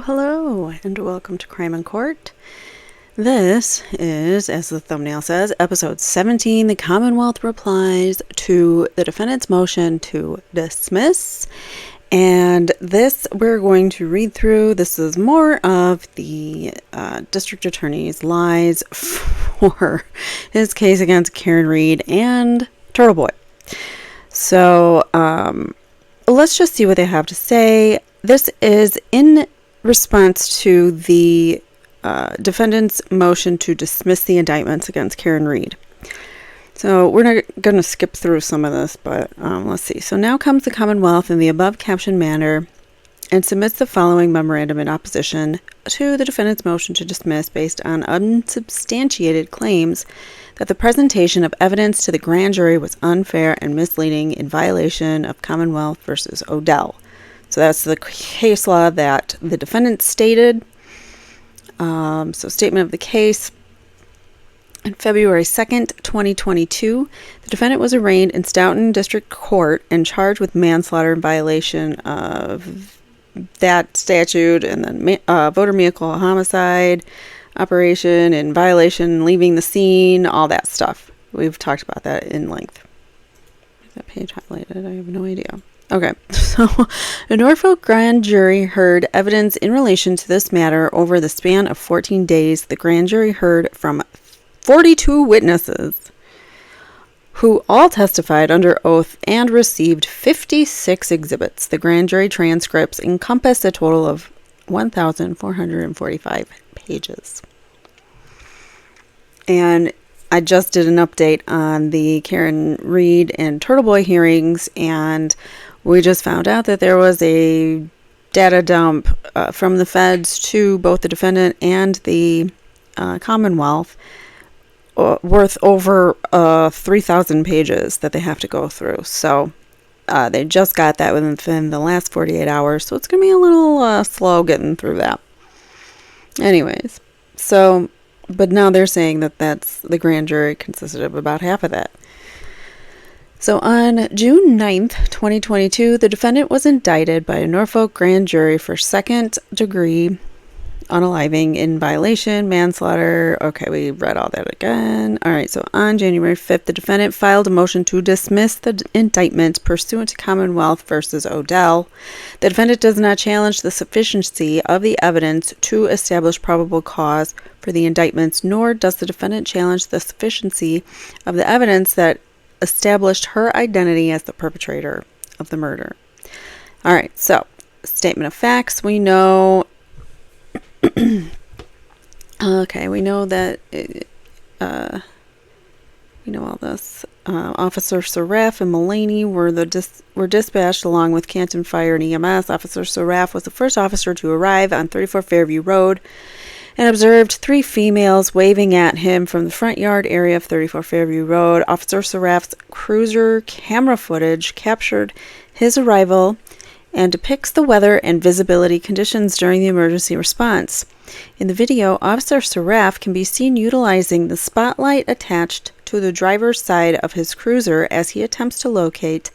Hello, and welcome to Crime in Court. This is, as the thumbnail says, episode 17, the Commonwealth replies to the defendant's motion to dismiss. And this we're going to read through. This is more of the district attorney's lies for his case against Karen Reed and Turtle Boy. So let's just see what they have to say. This is in response to the defendant's motion to dismiss the indictments against Karen Reed. So we're not going to skip through some of this, but let's see. So now comes the Commonwealth in the above captioned manner and submits the following memorandum in opposition to the defendant's motion to dismiss based on unsubstantiated claims that the presentation of evidence to the grand jury was unfair and misleading in violation of Commonwealth versus Odell. So that's the case law that the defendant stated. So statement of the case. On February 2nd, 2022, the defendant was arraigned in Stoughton District Court and charged with manslaughter in violation of that statute, and then motor vehicle homicide operation in violation, leaving the scene, all that stuff. We've talked about that in length. Is that page highlighted? I have no idea. Okay, so the Norfolk grand jury heard evidence in relation to this matter over the span of 14 days. The grand jury heard from 42 witnesses who all testified under oath and received 56 exhibits. The grand jury transcripts encompass a total of 1,445 pages. And I just did an update on the Karen Reed and Turtle Boy hearings, and we just found out that there was a data dump from the feds to both the defendant and the Commonwealth worth over 3,000 pages that they have to go through. So they just got that within the last 48 hours, so it's going to be a little slow getting through that. Anyways, so, but now they're saying that the grand jury consisted of about half of that. So on June 9th, 2022, the defendant was indicted by a Norfolk grand jury for second-degree unaliving in violation, manslaughter. Okay, we read all that again. All right, so on January 5th, the defendant filed a motion to dismiss the indictment pursuant to Commonwealth versus Odell. The defendant does not challenge the sufficiency of the evidence to establish probable cause for the indictments, nor does the defendant challenge the sufficiency of the evidence that established her identity as the perpetrator of the murder. All right, so statement of facts. We know okay, we know that we know all this. Officer Seraph and Mulaney were dispatched along with Canton Fire and EMS. Officer Seraph was the first officer to arrive on 34 Fairview Road and observed three females waving at him from the front yard area of 34 Fairview Road. Officer Seraph's cruiser camera footage captured his arrival and depicts the weather and visibility conditions during the emergency response. In the video, Officer Seraph can be seen utilizing the spotlight attached to the driver's side of his cruiser as he attempts to locate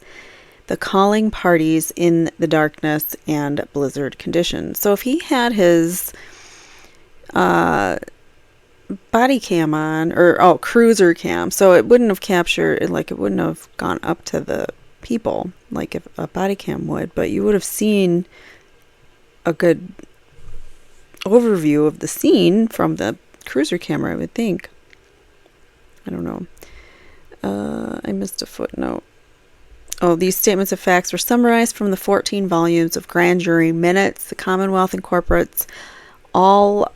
the calling parties in the darkness and blizzard conditions. So if he had his body cam on, or cruiser cam, so it wouldn't have captured, like it wouldn't have gone up to the people like if a body cam would, but you would have seen a good overview of the scene from the cruiser camera, I would think. I don't know. I missed a footnote. Oh, these statements of facts were summarized from the 14 volumes of grand jury minutes. The Commonwealth incorporates all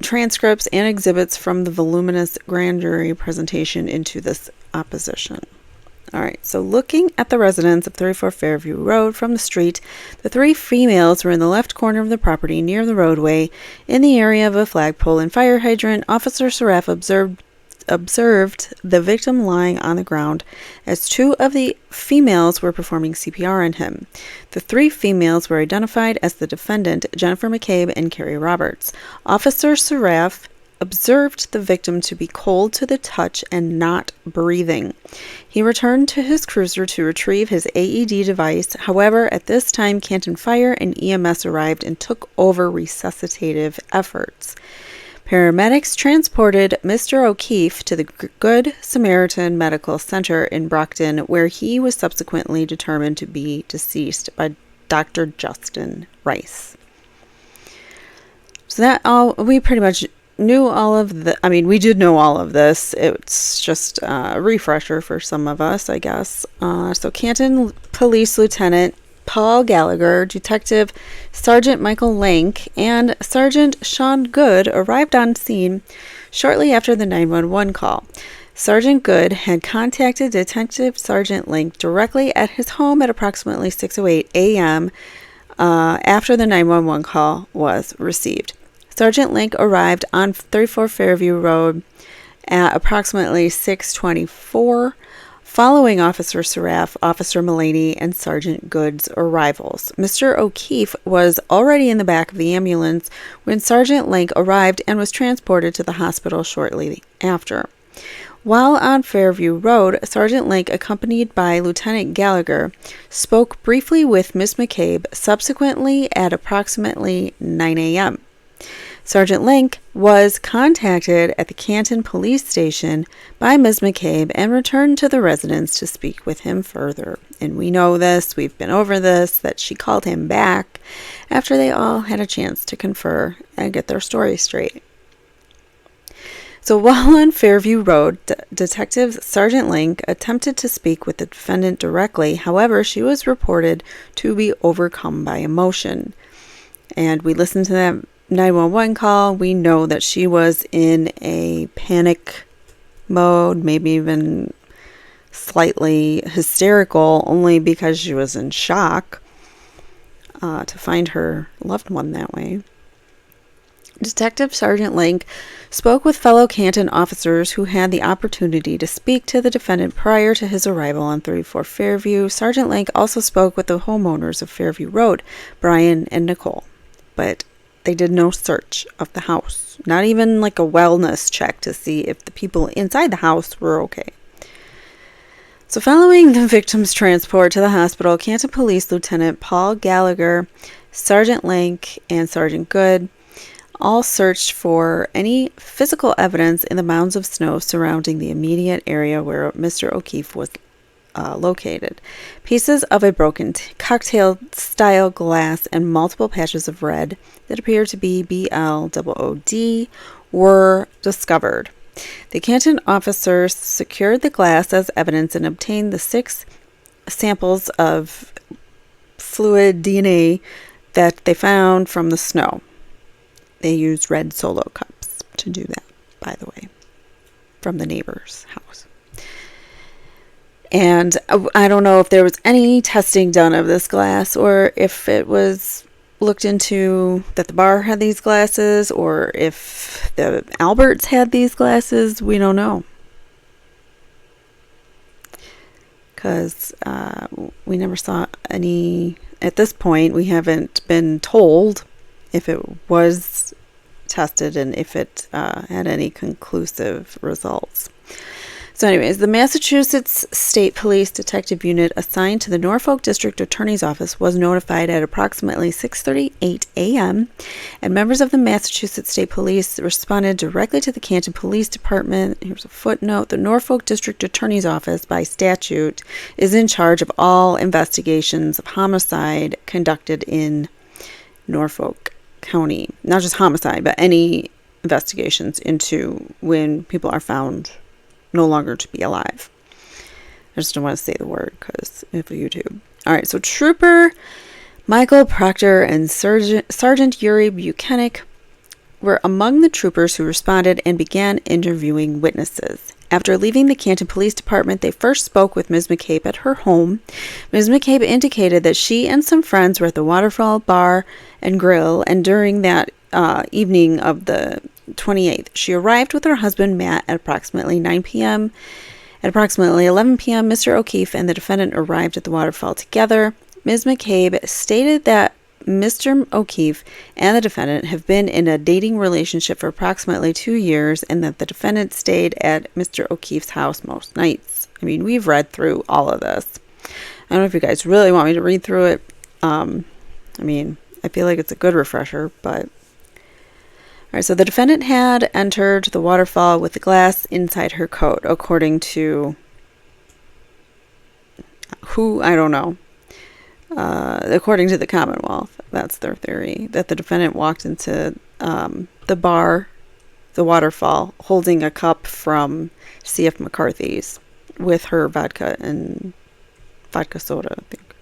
transcripts and exhibits from the voluminous grand jury presentation into this opposition. All right, so looking at the residence of 34 Fairview Road from the street, the three females were in the left corner of the property near the roadway in the area of a flagpole and fire hydrant. Officer Seraph observed the victim lying on the ground as two of the females were performing CPR on him. The three females were identified as the defendant, Jennifer McCabe and Carrie Roberts. Officer Seraph observed the victim to be cold to the touch and not breathing. He returned to his cruiser to retrieve his AED device. However, at this time, Canton Fire and EMS arrived and took over resuscitative efforts. Paramedics transported Mr. O'Keefe to the Good Samaritan Medical Center in Brockton, where he was subsequently determined to be deceased by Dr. Justin Rice. So that all, we pretty much knew all of the, we did know all of this. It's just a refresher for some of us, I guess. So Canton Police Lieutenant Paul Gallagher, Detective Sergeant Michael Lank, and Sergeant Sean Good arrived on scene shortly after the 911 call. Sergeant Good had contacted Detective Sergeant Lank directly at his home at approximately 6:08 a.m. After the 911 call was received. Sergeant Lank arrived on 34 Fairview Road at approximately 6:24, following Officer Seraph, Officer Mullaney, and Sergeant Good's arrivals. Mr. O'Keefe was already in the back of the ambulance when Sergeant Lank arrived and was transported to the hospital shortly after. While on Fairview Road, Sergeant Lank, accompanied by Lieutenant Gallagher, spoke briefly with Ms. McCabe, subsequently at approximately 9 a.m. Sergeant Lank was contacted at the Canton Police Station by Ms. McCabe and returned to the residence to speak with him further. And we know this, we've been over this, that she called him back after they all had a chance to confer and get their story straight. So while on Fairview Road, Detective Sergeant Lank attempted to speak with the defendant directly. However, she was reported to be overcome by emotion. And we listened to that 911 call. We know that she was in a panic mode, maybe even slightly hysterical, only because she was in shock to find her loved one that way. Detective Sergeant Lank spoke with fellow Canton officers who had the opportunity to speak to the defendant prior to his arrival on 34 Fairview. Sergeant Lank also spoke with the homeowners of Fairview Road, Brian and Nicole, but they did no search of the house, not even like a wellness check to see if the people inside the house were okay. So following the victim's transport to the hospital, Canton Police Lieutenant Paul Gallagher, Sergeant Lank, and Sergeant Good all searched for any physical evidence in the mounds of snow surrounding the immediate area where Mr. O'Keefe was located. Pieces of a broken cocktail-style glass and multiple patches of red that appeared to be BLOOD were discovered. The Canton officers secured the glass as evidence and obtained the 6 samples of fluid DNA that they found from the snow. They used red Solo cups to do that, by the way, from the neighbor's house. And I don't know if there was any testing done of this glass or if it was looked into that the bar had these glasses or if the Alberts had these glasses. We don't know. Because we never saw any, at this point, we haven't been told if it was tested and if it had any conclusive results. So anyways, the Massachusetts State Police Detective Unit assigned to the Norfolk District Attorney's Office was notified at approximately 6:38 a.m. and members of the Massachusetts State Police responded directly to the Canton Police Department. Here's a footnote. The Norfolk District Attorney's Office, by statute, is in charge of all investigations of homicide conducted in Norfolk County. Not just homicide, but any investigations into when people are found no longer to be alive. I just don't want to say the word because of YouTube. All right, so Trooper Michael Proctor and Sergeant Yuri Buchanan were among the troopers who responded and began interviewing witnesses. After leaving the Canton Police Department, they first spoke with Ms. McCabe at her home. Ms. McCabe indicated that she and some friends were at the Waterfall Bar and Grill, and during that evening of the 28th, she arrived with her husband Matt at approximately 9 p.m. At approximately 11 p.m., Mr. O'Keefe and the defendant arrived at the waterfall together. Ms. McCabe stated that Mr. O'Keefe and the defendant have been in a dating relationship for approximately 2 years, and that the defendant stayed at Mr. O'Keefe's house most nights. I mean, we've read through all of this. I don't know if you guys really want me to read through it. I mean, I feel like it's a good refresher, but... All right, so the defendant had entered the waterfall with the glass inside her coat, according to... who? I don't know. According to the Commonwealth, that's their theory, that the defendant walked into the bar, the waterfall, holding a cup from C.F. McCarthy's with her vodka and vodka soda, I think.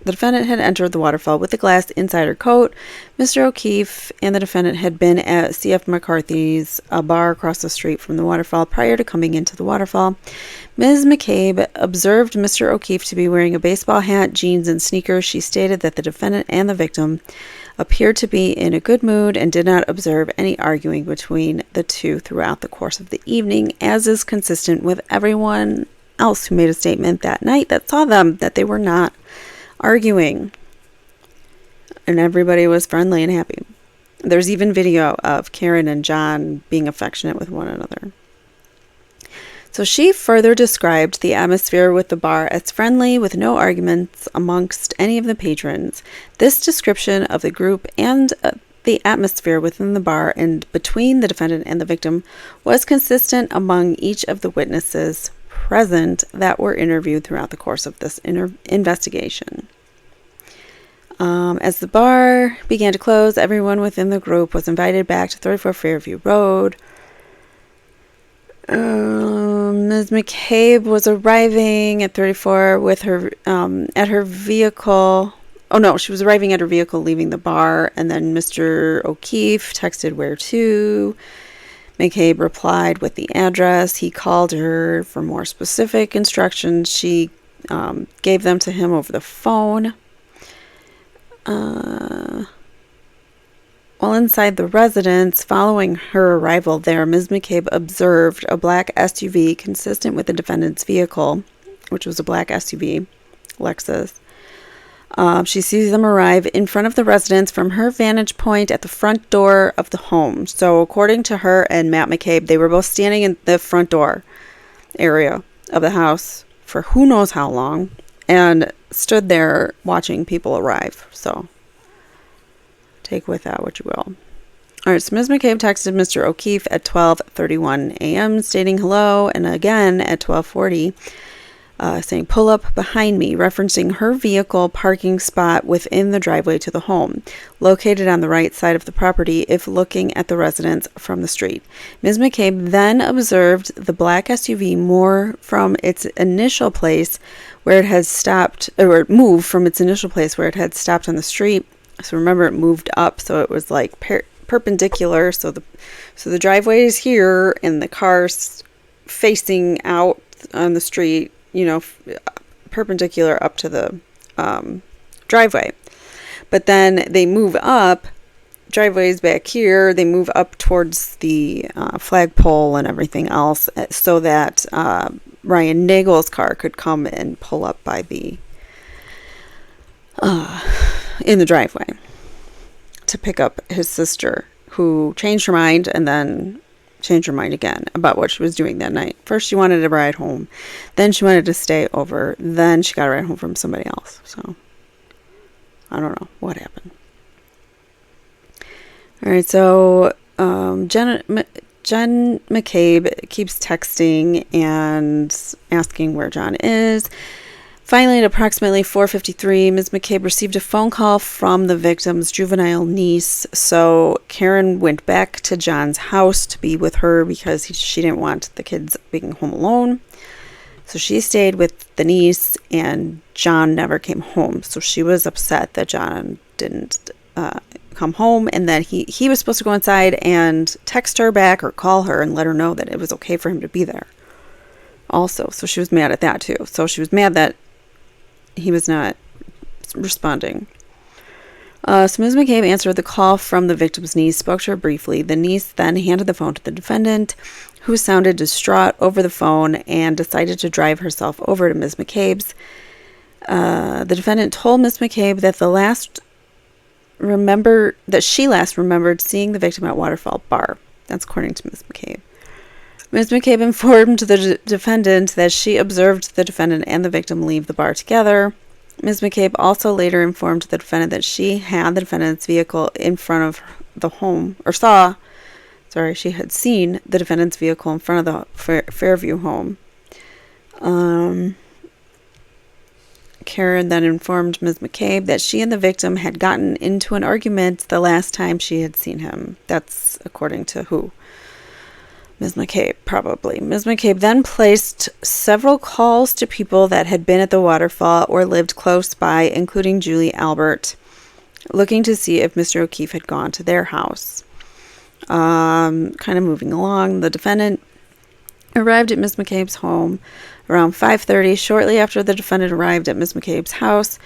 The defendant had entered the waterfall with the glass inside her coat. Mr. O'Keefe and the defendant had been at C.F. McCarthy's, a bar across the street from the waterfall, prior to coming into the waterfall. Ms. McCabe observed Mr. O'Keefe to be wearing a baseball hat, jeans, and sneakers. She stated that the defendant and the victim appeared to be in a good mood and did not observe any arguing between the two throughout the course of the evening, as is consistent with everyone else who made a statement that night that saw them, that they were not arguing, and everybody was friendly and happy. There's even video of Karen and John being affectionate with one another. So she further described the atmosphere with the bar as friendly, with no arguments amongst any of the patrons. This description of the group and the atmosphere within the bar and between the defendant and the victim was consistent among each of the witnesses present that were interviewed throughout the course of this investigation. As the bar began to close, everyone within the group was invited back to 34 Fairview Road. Ms. McCabe was arriving at 34 with her at her vehicle. Oh no, she was arriving at her vehicle, leaving the bar, and then Mr. O'Keefe texted where to. McCabe replied with the address. He called her for more specific instructions. She gave them to him over the phone. While inside the residence, following her arrival there, Ms. McCabe observed a black SUV consistent with the defendant's vehicle, which was a black SUV, Lexus. She sees them arrive in front of the residence from her vantage point at the front door of the home. So according to her and Matt McCabe, they were both standing in the front door area of the house for who knows how long and stood there watching people arrive. So take with that what you will. All right, so Ms. McCabe texted Mr. O'Keefe at 12:31 a.m. stating hello, and again at 12:40 saying, pull up behind me, referencing her vehicle parking spot within the driveway to the home, located on the right side of the property if looking at the residence from the street. Ms. McCabe then observed the black SUV more from its initial place where it had stopped, or moved from its initial place where it had stopped on the street. So remember, it moved up, so it was like perpendicular. So the driveway is here, and the car's facing out on the street, you know, perpendicular up to the driveway. But then they move up, driveway's back here, they move up towards the flagpole and everything else, so that Ryan Nagel's car could come and pull up by the in the driveway to pick up his sister, who changed her mind and then changed her mind again about what she was doing that night. First she wanted a ride home, then she wanted to stay over, then she got a ride home from somebody else. So I don't know what happened. All right, so Jen McCabe keeps texting and asking where John is. Finally, at approximately 4:53, Ms. McCabe received a phone call from the victim's juvenile niece. So Karen went back to John's house to be with her because she didn't want the kids being home alone. So she stayed with the niece, and John never came home. So she was upset that John didn't come home, and that he was supposed to go inside and text her back or call her and let her know that it was okay for him to be there also. So she was mad at that too. So she was mad that he was not responding. So Ms. McCabe answered the call from the victim's niece, spoke to her briefly. The niece then handed the phone to the defendant, who sounded distraught over the phone and decided to drive herself over to Ms. McCabe's. The defendant told Miss McCabe that she last remembered seeing the victim at Waterfall Bar. That's according to Miss McCabe. Ms. McCabe informed the defendant that she observed the defendant and the victim leave the bar together. Ms. McCabe also later informed the defendant that she had the defendant's vehicle in front of the home, she had seen the defendant's vehicle in front of the Fairview home. Karen then informed Ms. McCabe that she and the victim had gotten into an argument the last time she had seen him. That's according to who? Ms. McCabe, probably. Ms. McCabe then placed several calls to people that had been at the waterfall or lived close by, including Julie Albert, looking to see if Mr. O'Keefe had gone to their house. Kind of moving along, the defendant arrived at Ms. McCabe's home around 5:30. Shortly after the defendant arrived at Ms. McCabe's house,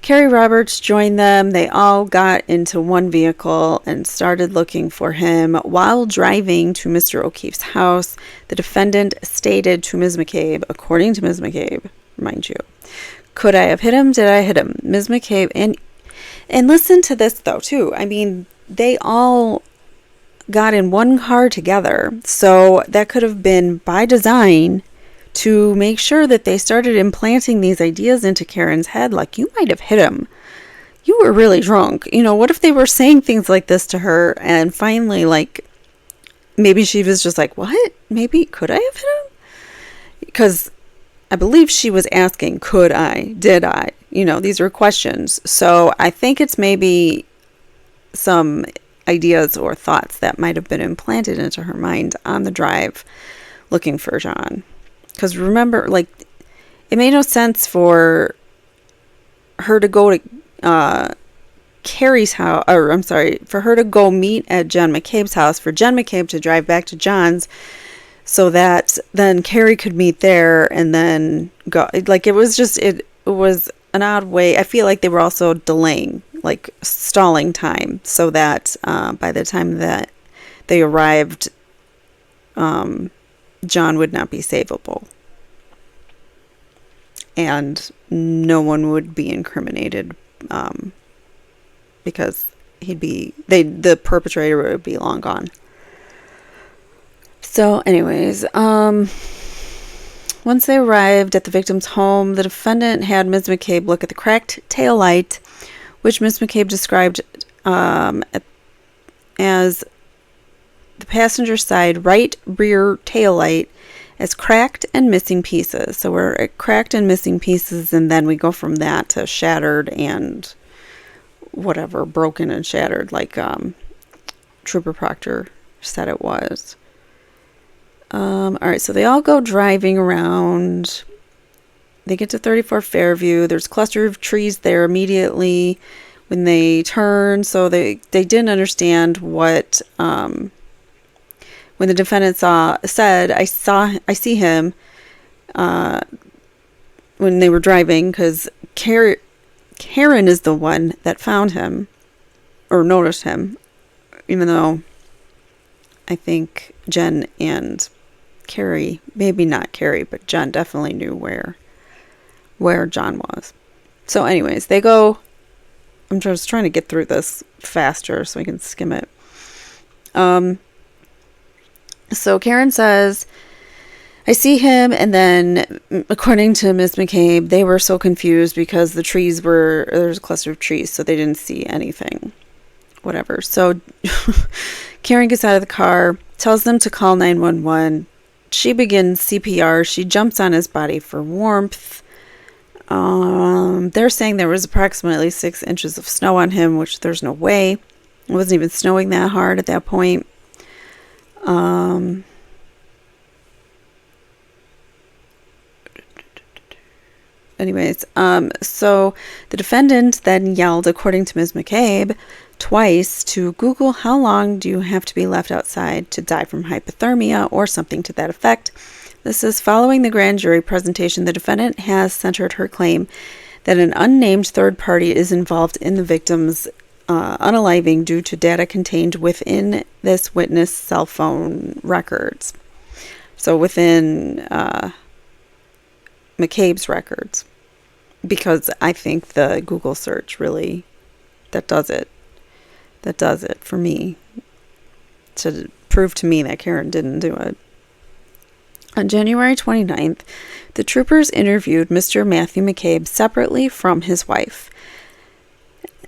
Carrie Roberts joined them. They all got into one vehicle and started looking for him. While driving to Mr. O'Keefe's house, the defendant stated to Ms. McCabe, according to Ms. McCabe, mind you, "Could I have hit him? Did I hit him?" Ms. McCabe, and listen to this though too. I mean, they all got in one car together, so that could have been by design to make sure that they started implanting these ideas into Karen's head, like, you might have hit him. You were really drunk. What if they were saying things like this to her, and finally, like, maybe she was just like, what? Maybe, could I have hit him? Because I believe she was asking, could I? Did I? These were questions. So I think it's maybe some ideas or thoughts that might have been implanted into her mind on the drive looking for John. Because remember, like, it made no sense for her to go to Carrie's house, for her to go meet at Jen McCabe's house, for Jen McCabe to drive back to John's, so that then Carrie could meet there and then go. Like, it was an odd way. I feel like they were also delaying, like, stalling time, so that by the time that they arrived, John would not be savable, and no one would be incriminated, because the perpetrator would be long gone. So anyways, once they arrived at the victim's home, the defendant had Ms. McCabe look at the cracked tail light, which Ms. McCabe described as the passenger side right rear tail light as cracked and missing pieces. So we're at cracked and missing pieces, and then we go from that to shattered and whatever, broken and shattered, like Trooper Proctor said it was. All right, so they all go driving around. They get to 34 Fairview. There's a cluster of trees there immediately when they turn, so they didn't understand what when the defendant said, I see him, when they were driving, because Karen is the one that found him, or noticed him, even though I think Jen and Carrie, maybe not Carrie, but Jen definitely knew where John was. So anyways, they go, I'm just trying to get through this faster so I can skim it. So Karen says, I see him, and then according to Miss McCabe, they were so confused because there's a cluster of trees, so they didn't see anything. Whatever. So Karen gets out of the car, tells them to call 911. She begins CPR. She jumps on his body for warmth. They're saying there was approximately 6 inches of snow on him, which there's no way. It wasn't even snowing that hard at that point. Anyways, so the defendant then yelled, according to Ms. McCabe, twice to Google, how long do you have to be left outside to die from hypothermia or something to that effect. This is following the grand jury presentation. The defendant has centered her claim that an unnamed third party is involved in the victim's unaliving due to data contained within this witness' cell phone records. So within McCabe's records. because I think the Google search really, that does it. That does it for me, to prove to me that Karen didn't do it. On January 29th, the troopers interviewed Mr. Matthew McCabe separately from his wife.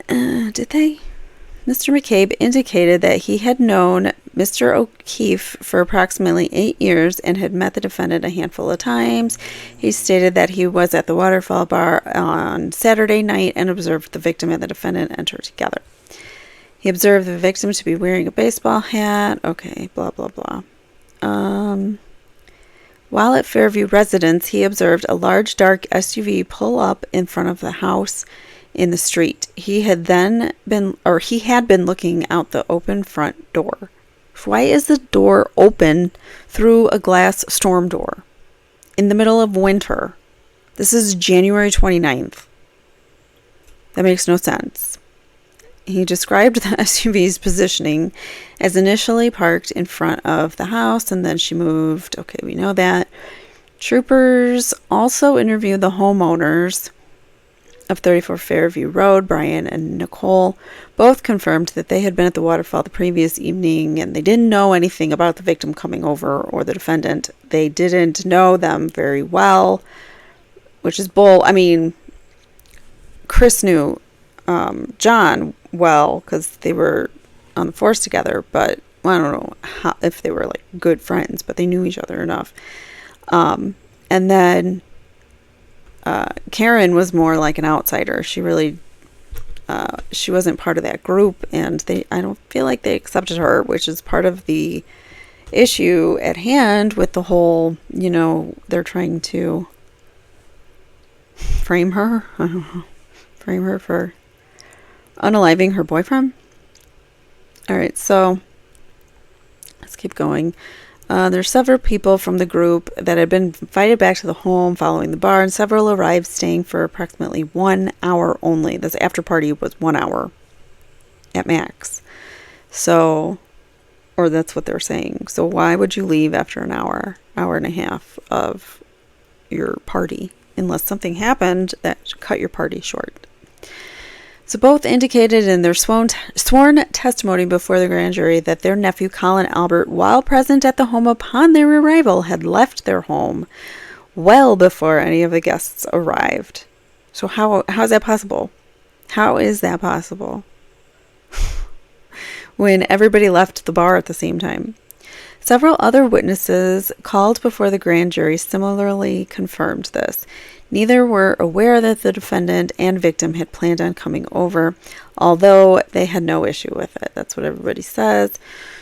Did they? Mr. McCabe indicated that he had known Mr. O'Keefe for approximately 8 years and had met the defendant a handful of times. He stated that he was at the Waterfall Bar on Saturday night and observed the victim and the defendant enter together. He observed the victim to be wearing a baseball hat. Okay, blah, blah, blah. While at Fairview Residence, he observed a large dark SUV pull up in front of the house in the street. He had been looking out the open front door. Why is the door open through a glass storm door in the middle of winter? This is January 29th. That makes no sense. He described the SUV's positioning as initially parked in front of the house and then she moved. Okay, we know that. Troopers also interviewed the homeowners of 34 Fairview Road, Brian and Nicole. Both confirmed that they had been at the waterfall the previous evening and they didn't know anything about the victim coming over or the defendant. They didn't know them very well, which is bull. I mean, Chris knew John well because they were on the force together, but I don't know if they were like good friends, but they knew each other enough. And then Karen was more like an outsider. She really she wasn't part of that group, and I don't feel like they accepted her, which is part of the issue at hand with the whole, they're trying to frame her. I don't know. Frame her for unaliving her boyfriend. All right, so let's keep going. There's several people from the group that had been invited back to the home following the bar, and several arrived staying for approximately 1 hour only. This after party was 1 hour at max. So, or that's what they're saying. So why would you leave after an hour and a half of your party, unless something happened that cut your party short? So both indicated in their sworn testimony before the grand jury that their nephew Colin Albert, while present at the home upon their arrival, had left their home well before any of the guests arrived. So how is that possible? How is that possible? When everybody left the bar at the same time. Several other witnesses called before the grand jury similarly confirmed this. Neither were aware that the defendant and victim had planned on coming over, although they had no issue with it. That's what everybody says.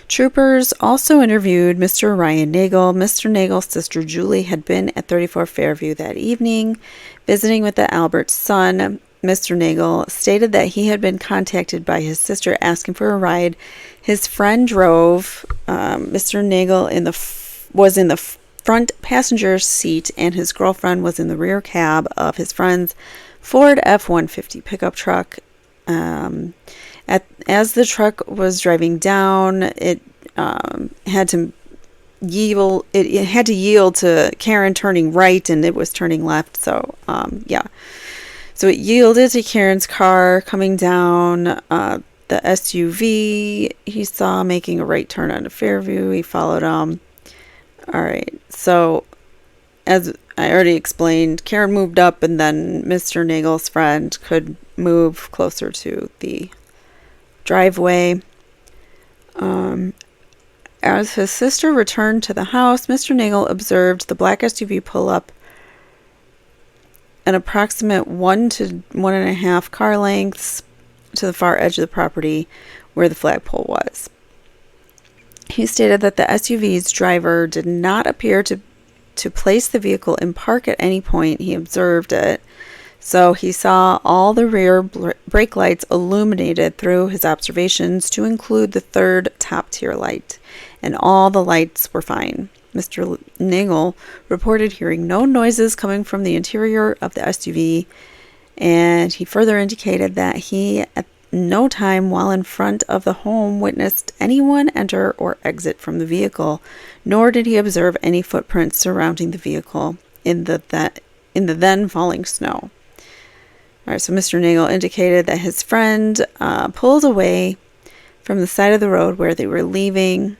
Troopers also interviewed Mr. Ryan Nagel. Mr. Nagel's sister Julie had been at 34 Fairview that evening, visiting with the Albert's son. Mr. Nagel stated that he had been contacted by his sister asking for a ride. His friend drove. Mr. Nagel was in the front passenger seat, and his girlfriend was in the rear cab of his friend's Ford F-150 pickup truck. As the truck was driving down, it had to yield. It had to yield to Karen turning right, and it was turning left. So, So it yielded to Karen's car coming down. The SUV he saw making a right turn onto Fairview. He followed All right, so as I already explained, Karen moved up and then Mr. Nagel's friend could move closer to the driveway. As his sister returned to the house, Mr. Nagel observed the black SUV pull up an approximate 1 to 1.5 car lengths to the far edge of the property where the flagpole was. He stated that the SUV's driver did not appear to place the vehicle in park at any point. He observed it. So he saw all the rear brake lights illuminated through his observations, to include the third top tier light, and all the lights were fine. Mr. Nagel reported hearing no noises coming from the interior of the SUV, and he further indicated that he, at no time while in front of the home, witnessed anyone enter or exit from the vehicle, nor did he observe any footprints surrounding the vehicle in the then falling snow. All right, so Mr. Nagel indicated that his friend pulled away from the side of the road where they were leaving,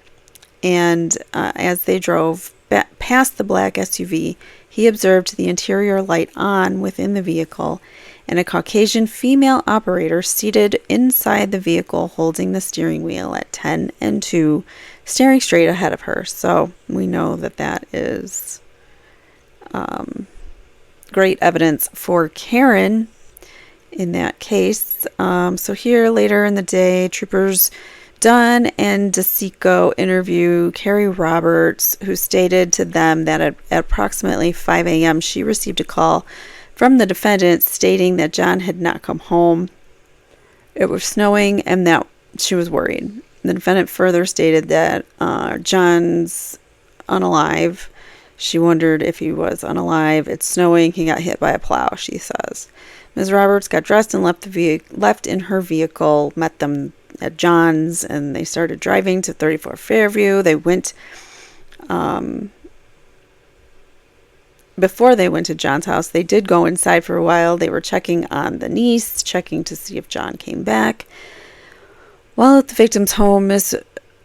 and as they drove past the black SUV, he observed the interior light on within the vehicle and a Caucasian female operator seated inside the vehicle holding the steering wheel at 10 and 2, staring straight ahead of her. So we know that that is great evidence for Karen in that case. So here later in the day, troopers Dunn and DeSico interview Carrie Roberts, who stated to them that at approximately 5 a.m. she received a call from the defendant stating that John had not come home. It was snowing and that she was worried. The defendant further stated that John's unalive. She wondered if he was unalive. It's snowing. He got hit by a plow, she says. Ms. Roberts got dressed and left in her vehicle, met them at John's, and they started driving to 34 Fairview. They went, before they went to John's house, they did go inside for a while. They were checking on the niece, checking to see if John came back. While at the victim's home, Ms.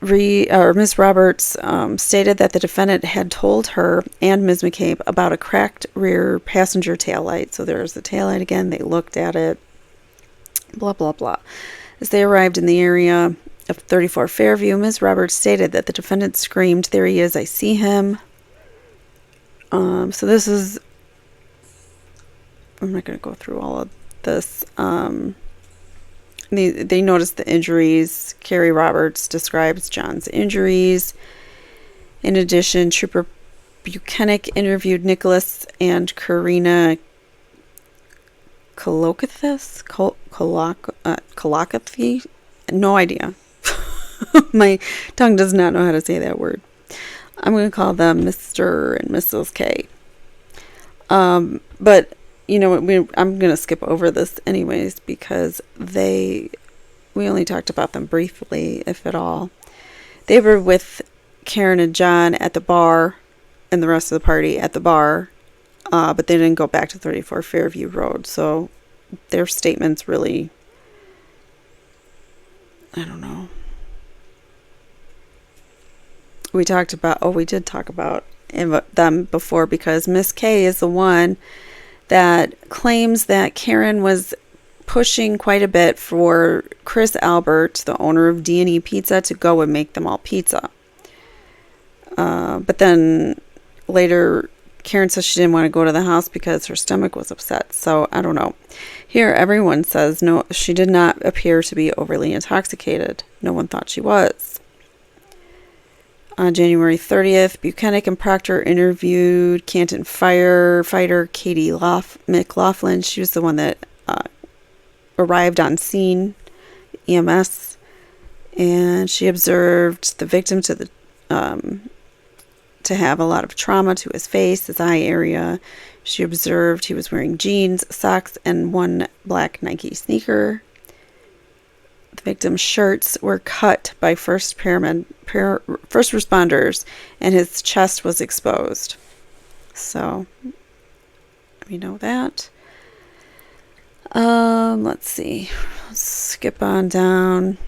Roberts stated that the defendant had told her and Ms. McCabe about a cracked rear passenger taillight. So there's the taillight again. They looked at it. Blah, blah, blah. As they arrived in the area of 34 Fairview, Ms. Roberts stated that the defendant screamed, "There he is, I see him." So this is... I'm not going to go through all of this. They noticed the injuries. Carrie Roberts describes John's injuries. In addition, Trooper Buchanan interviewed Nicholas and Karina Kolakathi? No idea. My tongue does not know how to say that word. I'm going to call them Mr. and Mrs. K. But you know, I'm going to skip over this anyways because we only talked about them briefly, if at all. They were with Karen and John at the bar and the rest of the party at the bar, but they didn't go back to 34 Fairview Road. So their statements really, I don't know. We did talk about them before because Miss K is the one that claims that Karen was pushing quite a bit for Chris Albert, the owner of D&E Pizza, to go and make them all pizza. But then later, Karen says she didn't want to go to the house because her stomach was upset. So I don't know. Here, everyone says no, she did not appear to be overly intoxicated. No one thought she was. On January 30th, Buchanan and Proctor interviewed Canton firefighter Katie McLaughlin. She was the one that arrived on scene, EMS, and she observed the victim to have a lot of trauma to his face, his eye area. She observed he was wearing jeans, socks, and one black Nike sneaker. The victim's shirts were cut by first responders, and his chest was exposed. So we know that. Let's see. Let's skip on down.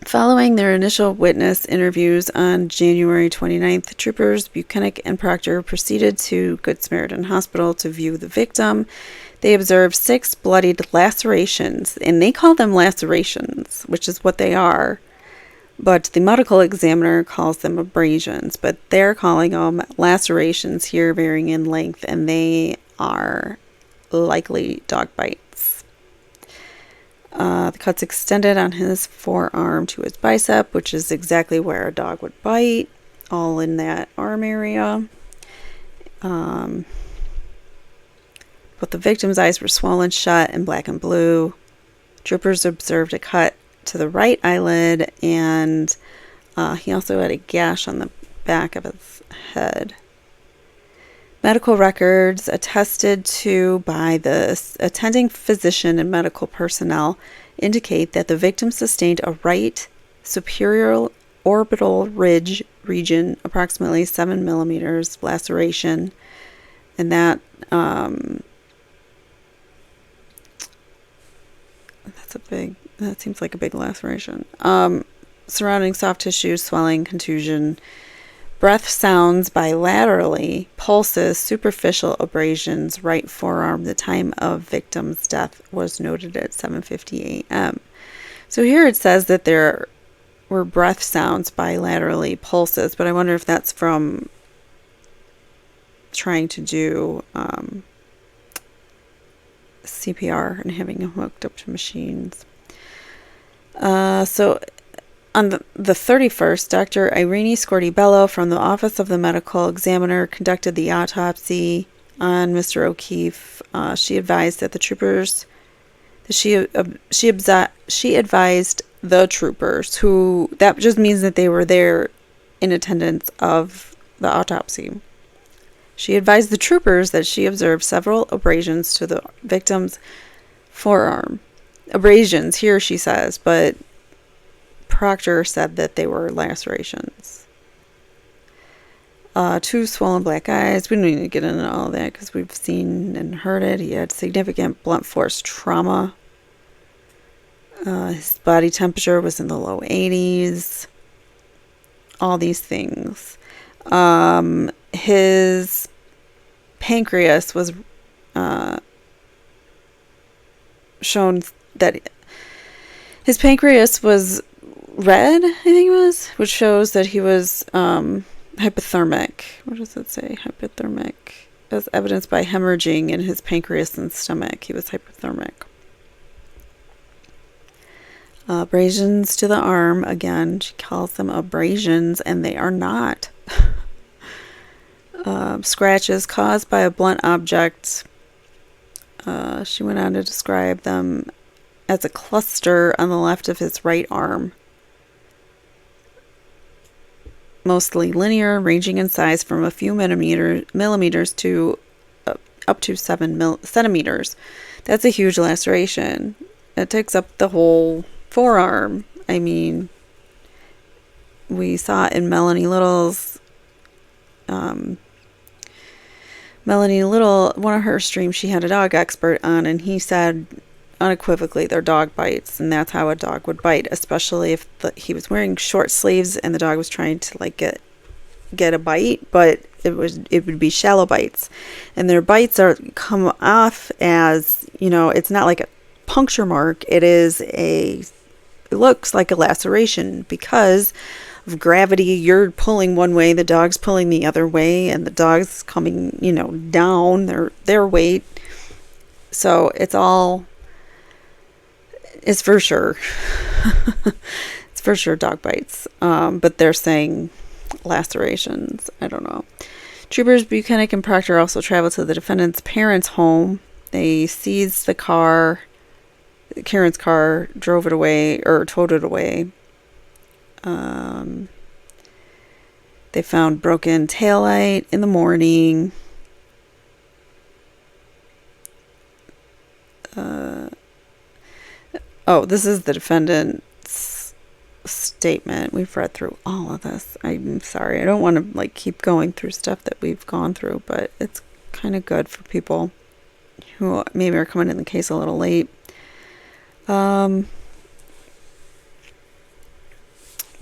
Following their initial witness interviews on January 29th, troopers Buchanan and Proctor proceeded to Good Samaritan Hospital to view the victim. They observed 6 bloodied lacerations, and they call them lacerations, which is what they are. But the medical examiner calls them abrasions, but they're calling them lacerations here, varying in length, and they are likely dog bites. The cuts extended on his forearm to his bicep, which is exactly where a dog would bite, all in that arm area. But the victim's eyes were swollen shut and black and blue. Troopers observed a cut to the right eyelid, and he also had a gash on the back of his head. Medical records attested to by the attending physician and medical personnel indicate that the victim sustained a right superior orbital ridge region, approximately 7 millimeters laceration, and that that seems like a big laceration. Surrounding soft tissue, swelling, contusion, breath sounds bilaterally, pulses, superficial abrasions, right forearm. The time of victim's death was noted at 7:50 a.m. So here it says that there were breath sounds bilaterally, pulses, but I wonder if that's from trying to do CPR and having him hooked up to machines. So on the 31st, Dr. Irene Scortibello from the Office of the Medical Examiner conducted the autopsy on Mr. O'Keefe. She advised that the troopers, she advised the troopers, who, that just means that they were there in attendance of the autopsy. She advised the troopers that she observed several abrasions to the victim's forearm. Abrasions, here she says, but Proctor said that they were lacerations. 2 swollen black eyes. We don't need to get into all of that because we've seen and heard it. He had significant blunt force trauma. His body temperature was in the low 80s. All these things. His pancreas was shown that his pancreas was red, I think it was, which shows that he was hypothermic. What does it say? Hypothermic. As evidenced by hemorrhaging in his pancreas and stomach. He was hypothermic. Abrasions to the arm. Again, she calls them abrasions, and they are not. Scratches caused by a blunt object. She went on to describe them as a cluster on the left of his right arm. Mostly linear, ranging in size from a few millimeters to up to 7 centimeters. That's a huge laceration. It takes up the whole forearm. I mean, we saw it in Melanie Little's one of her streams, she had a dog expert on, and he said unequivocally they're dog bites, and that's how a dog would bite, especially if he was wearing short sleeves and the dog was trying to like get a bite, but it would be shallow bites, and their bites come off as, you know, it's not like a puncture mark, it looks like a laceration because of gravity. You're pulling one way, the dog's pulling the other way, and the dog's coming, you know, down their weight. So it's for sure. It's for sure dog bites. But they're saying lacerations. I don't know. Troopers Buchanan and Proctor also traveled to the defendant's parents' home. They seized the car, Karen's car, drove it away, or towed it away. They found broken taillight in the morning. This is the defendant's statement. We've read through all of this. I'm sorry. I don't want to like keep going through stuff that we've gone through, but it's kind of good for people who maybe are coming in the case a little late.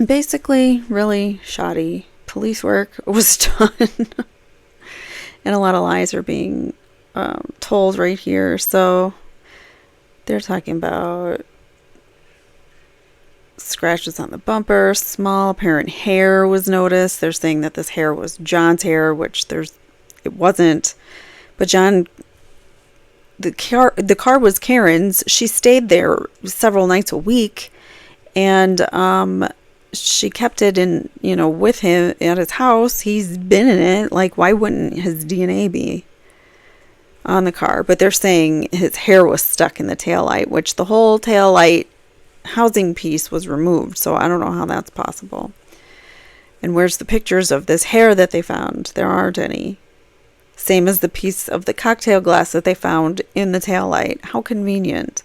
Basically, really shoddy police work was done. And a lot of lies are being told right here. So they're talking about scratches on the bumper, small apparent hair was noticed. They're saying that this hair was John's hair, which it wasn't. But John, the car was Karen's. She stayed there several nights a week, and she kept it in, you know, with him at his house. He's been in it. Like, why wouldn't his DNA be on the car? But they're saying his hair was stuck in the taillight, which the whole taillight housing piece was removed. So I don't know how that's possible. And where's the pictures of this hair that they found? There aren't any. Same as the piece of the cocktail glass that they found in the taillight. How convenient.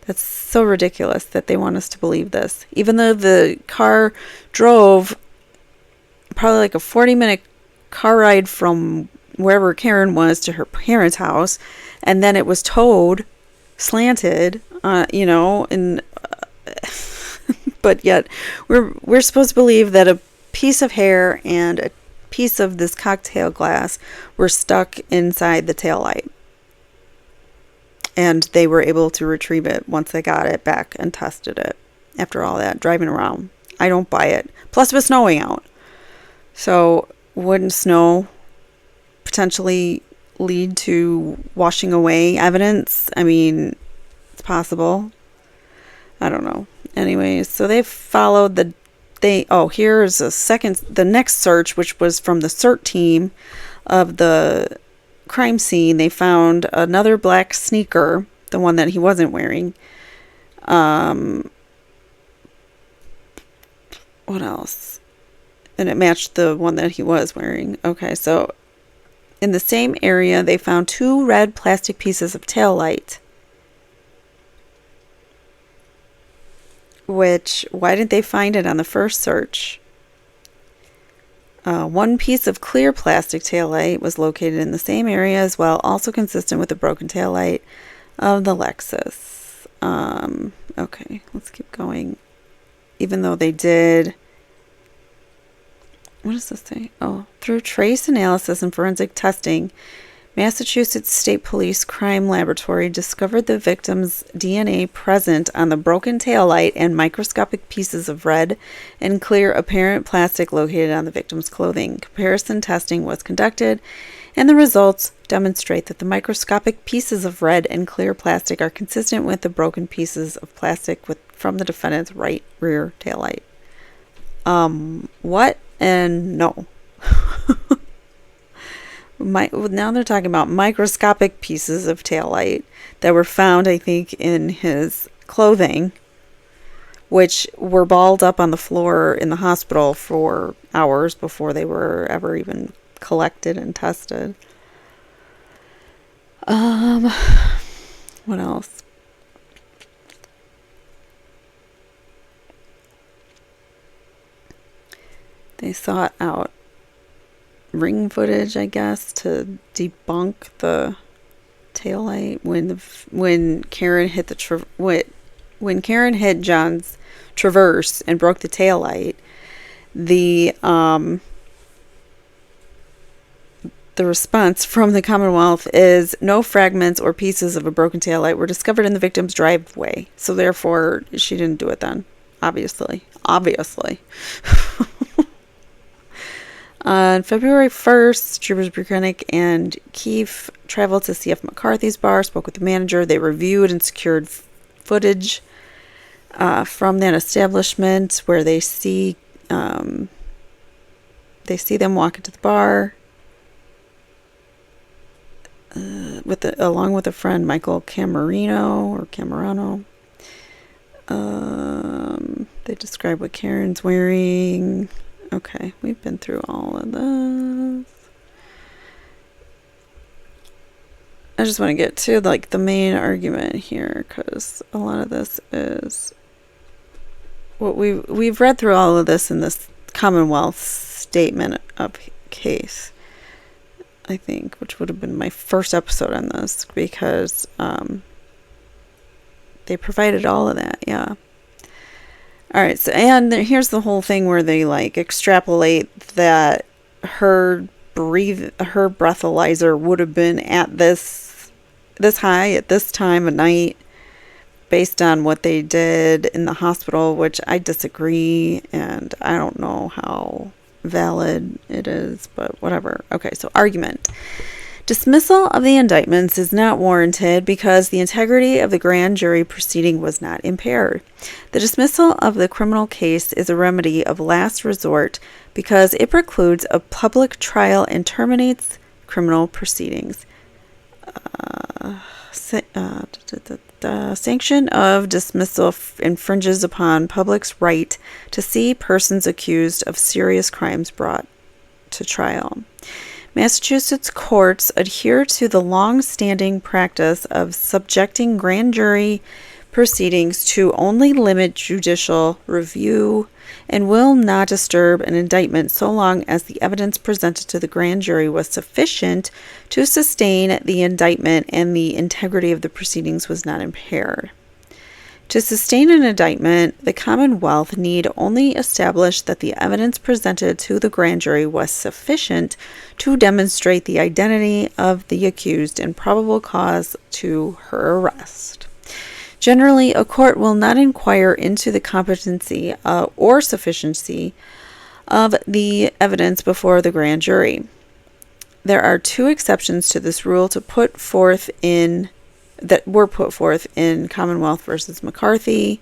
That's so ridiculous that they want us to believe this. Even though the car drove probably like a 40-minute car ride from wherever Karen was to her parents' house, and then it was towed, slanted and but yet we're supposed to believe that a piece of hair and a piece of this cocktail glass were stuck inside the taillight. And they were able to retrieve it once they got it back and tested it after all that driving around. I don't buy it. Plus, it was snowing out. So, wouldn't snow potentially lead to washing away evidence? I mean, it's possible. I don't know. Anyways, so they followed here's the next search, which was from the CERT team of the crime scene. They found another black sneaker, the one that he wasn't wearing. What else? And it matched the one that he was wearing. Okay, so in the same area, they found 2 red plastic pieces of tail light. Which, why didn't they find it on the first search? 1 piece of clear plastic taillight was located in the same area as well, also consistent with the broken taillight of the Lexus. Okay, let's keep going. Even though they did... What does this say? Oh, through trace analysis and forensic testing, Massachusetts State Police Crime Laboratory discovered the victim's DNA present on the broken taillight and microscopic pieces of red and clear apparent plastic located on the victim's clothing. Comparison testing was conducted, and the results demonstrate that the microscopic pieces of red and clear plastic are consistent with the broken pieces of plastic from the defendant's right rear taillight. What? And no. Now they're talking about microscopic pieces of taillight that were found, I think, in his clothing, which were balled up on the floor in the hospital for hours before they were ever even collected and tested. What else? They sought out ring footage, I guess, to debunk the taillight when Karen hit when Karen hit John's Traverse and broke the taillight. The response from the Commonwealth is no fragments or pieces of a broken taillight were discovered in the victim's driveway. So therefore, she didn't do it then. Obviously. On February 1st, Troopers Buchanan and Keefe traveled to CF McCarthy's bar, spoke with the manager. They reviewed and secured footage from that establishment where they see them walk into the bar along with a friend, Michael Camerano. They describe what Karen's wearing. Okay, we've been through all of this. I just want to get to the main argument here, because a lot of this is what we've read through all of this in this Commonwealth statement of case, I think, which would have been my first episode on this, because they provided all of that, yeah. All right, so and here's the whole thing where they extrapolate that her breathalyzer would have been at this high at this time of night based on what they did in the hospital, which I disagree, and I don't know how valid it is, but whatever. Okay, so argument. Dismissal of the indictments is not warranted because the integrity of the grand jury proceeding was not impaired. The dismissal of the criminal case is a remedy of last resort because it precludes a public trial and terminates criminal proceedings. Sanction of dismissal infringes upon public's right to see persons accused of serious crimes brought to trial. Massachusetts courts adhere to the long-standing practice of subjecting grand jury proceedings to only limited judicial review and will not disturb an indictment so long as the evidence presented to the grand jury was sufficient to sustain the indictment and the integrity of the proceedings was not impaired. To sustain an indictment, the Commonwealth need only establish that the evidence presented to the grand jury was sufficient to demonstrate the identity of the accused and probable cause to her arrest. Generally, a court will not inquire into the competency or sufficiency of the evidence before the grand jury. There are two exceptions to this rule that were put forth in Commonwealth versus McCarthy.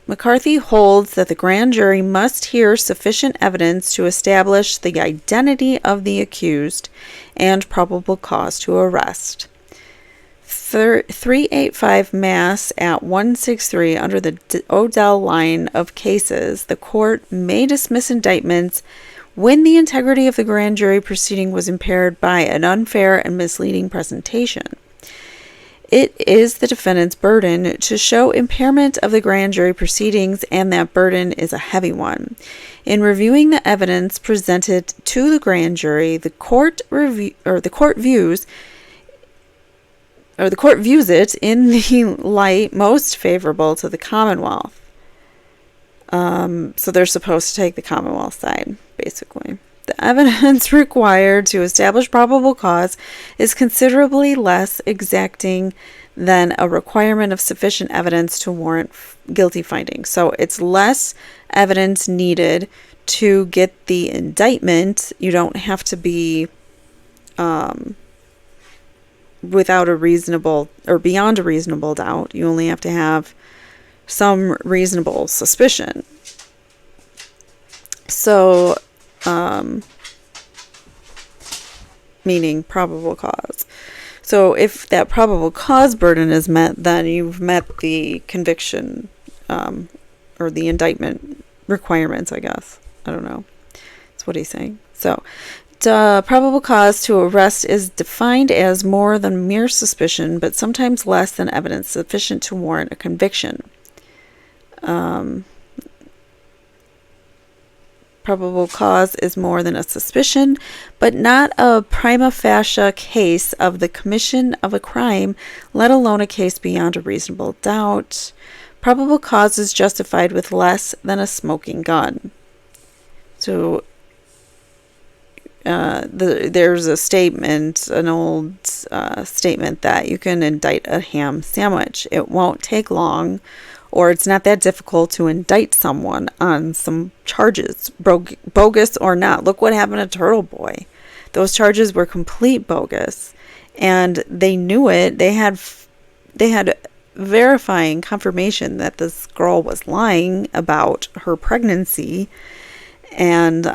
McCarthy holds that the grand jury must hear sufficient evidence to establish the identity of the accused and probable cause to arrest. 385 Mass at 163 under the Odell line of cases, the court may dismiss indictments when the integrity of the grand jury proceeding was impaired by an unfair and misleading presentation. It is the defendant's burden to show impairment of the grand jury proceedings, and that burden is a heavy one. In reviewing the evidence presented to the grand jury, the court views it in the light most favorable to the Commonwealth. So they're supposed to take the Commonwealth side, basically. The evidence required to establish probable cause is considerably less exacting than a requirement of sufficient evidence to warrant guilty findings. So it's less evidence needed to get the indictment. You don't have to be without a reasonable or beyond a reasonable doubt. You only have to have some reasonable suspicion. So, meaning probable cause. So if that probable cause burden is met, then you've met the conviction or the indictment requirements, I guess. I don't know. That's what he's saying. So, probable cause to arrest is defined as more than mere suspicion, but sometimes less than evidence sufficient to warrant a conviction. Probable cause is more than a suspicion, but not a prima facie case of the commission of a crime, let alone a case beyond a reasonable doubt. Probable cause is justified with less than a smoking gun. So there's a statement, an old statement, that you can indict a ham sandwich. It won't take long, or it's not that difficult to indict someone on some charges, bogus or not. Look what happened to Turtle Boy. Those charges were complete bogus, and they knew it. They had verifying confirmation that this girl was lying about her pregnancy, and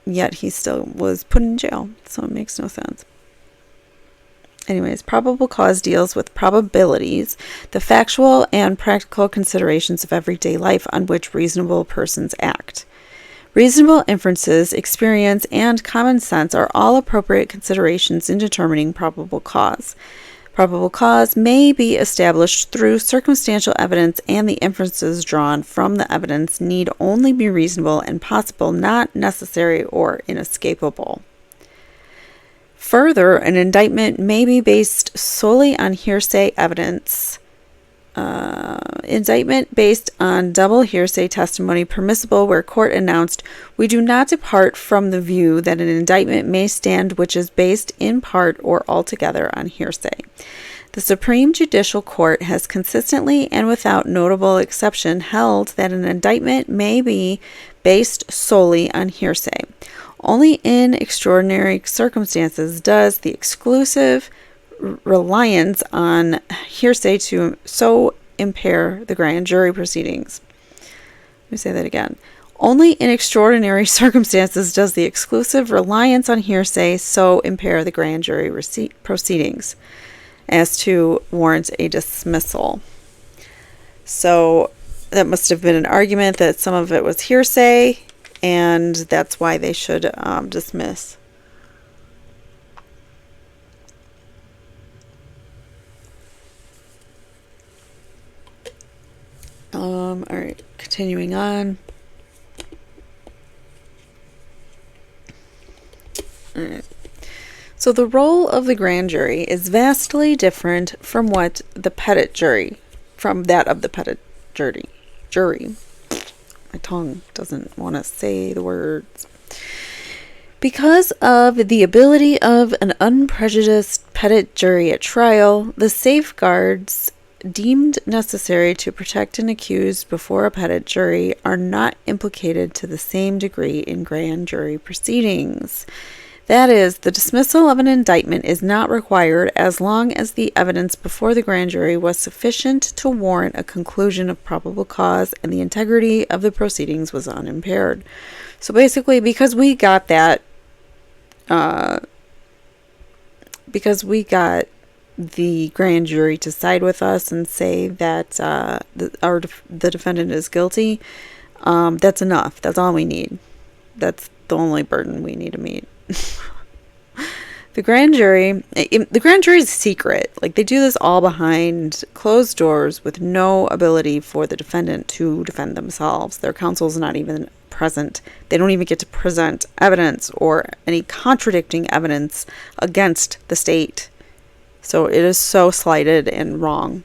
yet he still was put in jail. So it makes no sense. Anyways, probable cause deals with probabilities, the factual and practical considerations of everyday life on which reasonable persons act. Reasonable inferences, experience, and common sense are all appropriate considerations in determining probable cause. Probable cause may be established through circumstantial evidence, and the inferences drawn from the evidence need only be reasonable and possible, not necessary or inescapable. Further, an indictment may be based solely on hearsay evidence. Indictment based on double hearsay testimony permissible where court announced, "We do not depart from the view that an indictment may stand which is based in part or altogether on hearsay." The Supreme Judicial Court has consistently and without notable exception held that an indictment may be based solely on hearsay. Only in extraordinary circumstances does the exclusive reliance on hearsay to so impair the grand jury proceedings. Let me say that again. Only in extraordinary circumstances does the exclusive reliance on hearsay so impair the grand jury proceedings as to warrant a dismissal. So that must have been an argument that some of it was hearsay, and that's why they should dismiss. All right, continuing on. All right. So the role of the grand jury is vastly different from what the petit jury, from that of the petit jury. My tongue doesn't want to say the words. Because of the ability of an unprejudiced petit jury at trial, the safeguards deemed necessary to protect an accused before a petit jury are not implicated to the same degree in grand jury proceedings. That is, the dismissal of an indictment is not required as long as the evidence before the grand jury was sufficient to warrant a conclusion of probable cause and the integrity of the proceedings was unimpaired. So basically, because we got the grand jury to side with us and say that the defendant is guilty, that's enough. That's all we need. That's the only burden we need to meet. The grand jury is secret. Like, they do this all behind closed doors with no ability for the defendant to defend themselves. Their counsel's not even present. They don't even get to present evidence or any contradicting evidence against the state. So it is so slighted and wrong.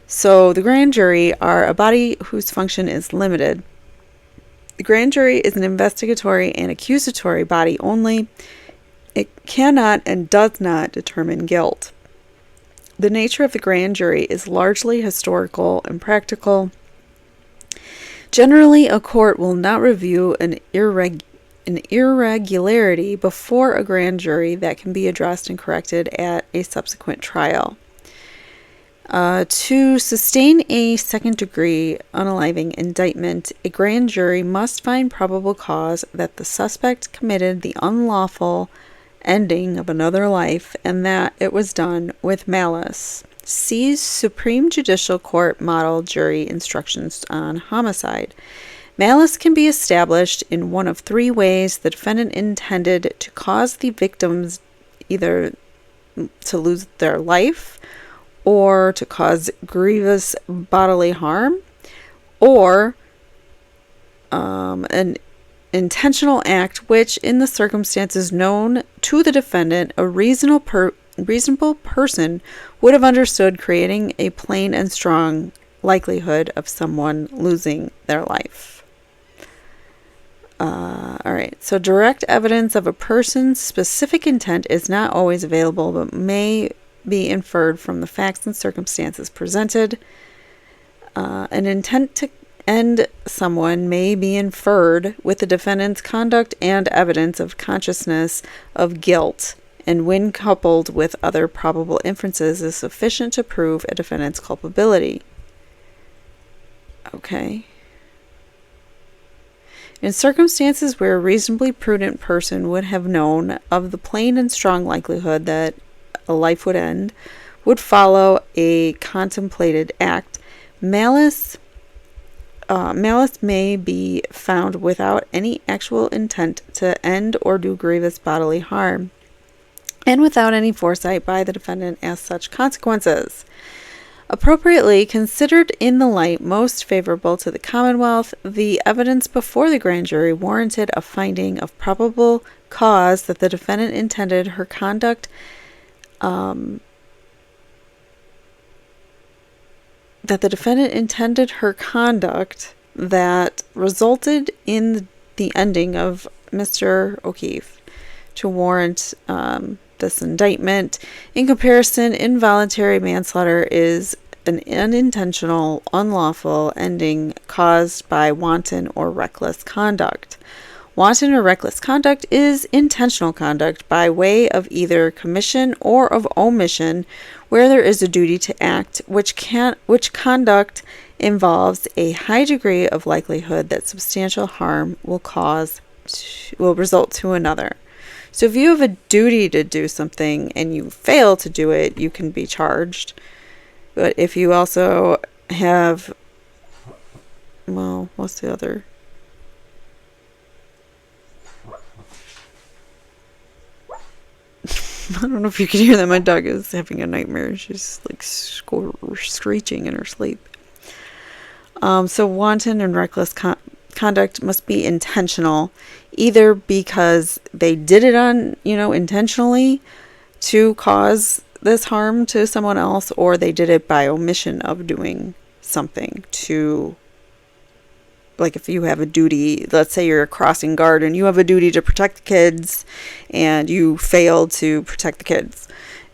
So the grand jury are a body whose function is limited. The grand jury is an investigatory and accusatory body only. It cannot and does not determine guilt. The nature of the grand jury is largely historical and practical. Generally, a court will not review an irregularity before a grand jury that can be addressed and corrected at a subsequent trial. To sustain a second-degree unaliving indictment, a grand jury must find probable cause that the suspect committed the unlawful ending of another life and that it was done with malice. See Supreme Judicial Court Model Jury Instructions on Homicide. Malice can be established in one of three ways: the defendant intended to cause the victims either to lose their life, or to cause grievous bodily harm, or an intentional act which, in the circumstances known to the defendant, a reasonable person would have understood, creating a plain and strong likelihood of someone losing their life. Alright, so direct evidence of a person's specific intent is not always available, but may be inferred from the facts and circumstances presented. An intent to end someone may be inferred with the defendant's conduct and evidence of consciousness of guilt, and when coupled with other probable inferences is sufficient to prove a defendant's culpability. Okay. In circumstances where a reasonably prudent person would have known of the plain and strong likelihood that a life would end, would follow a contemplated act, malice may be found without any actual intent to end or do grievous bodily harm, and without any foresight by the defendant as such consequences. Appropriately considered in the light most favorable to the Commonwealth, the evidence before the grand jury warranted a finding of probable cause that the defendant intended her conduct that resulted in the ending of Mr. O'Keefe to warrant this indictment. In comparison, involuntary manslaughter is an unintentional, unlawful ending caused by wanton or reckless conduct. Wanton or reckless conduct is intentional conduct by way of either commission or of omission, where there is a duty to act, which conduct involves a high degree of likelihood that substantial harm will result to another. So if you have a duty to do something and you fail to do it, you can be charged. But if you also have, what's the other? I don't know if you can hear that. My dog is having a nightmare. She's like screeching in her sleep. So wanton and reckless conduct must be intentional, either because they did it on, intentionally to cause this harm to someone else, or they did it by omission of doing something to, like if you have a duty, let's say you're a crossing guard and you have a duty to protect the kids and you failed to protect the kids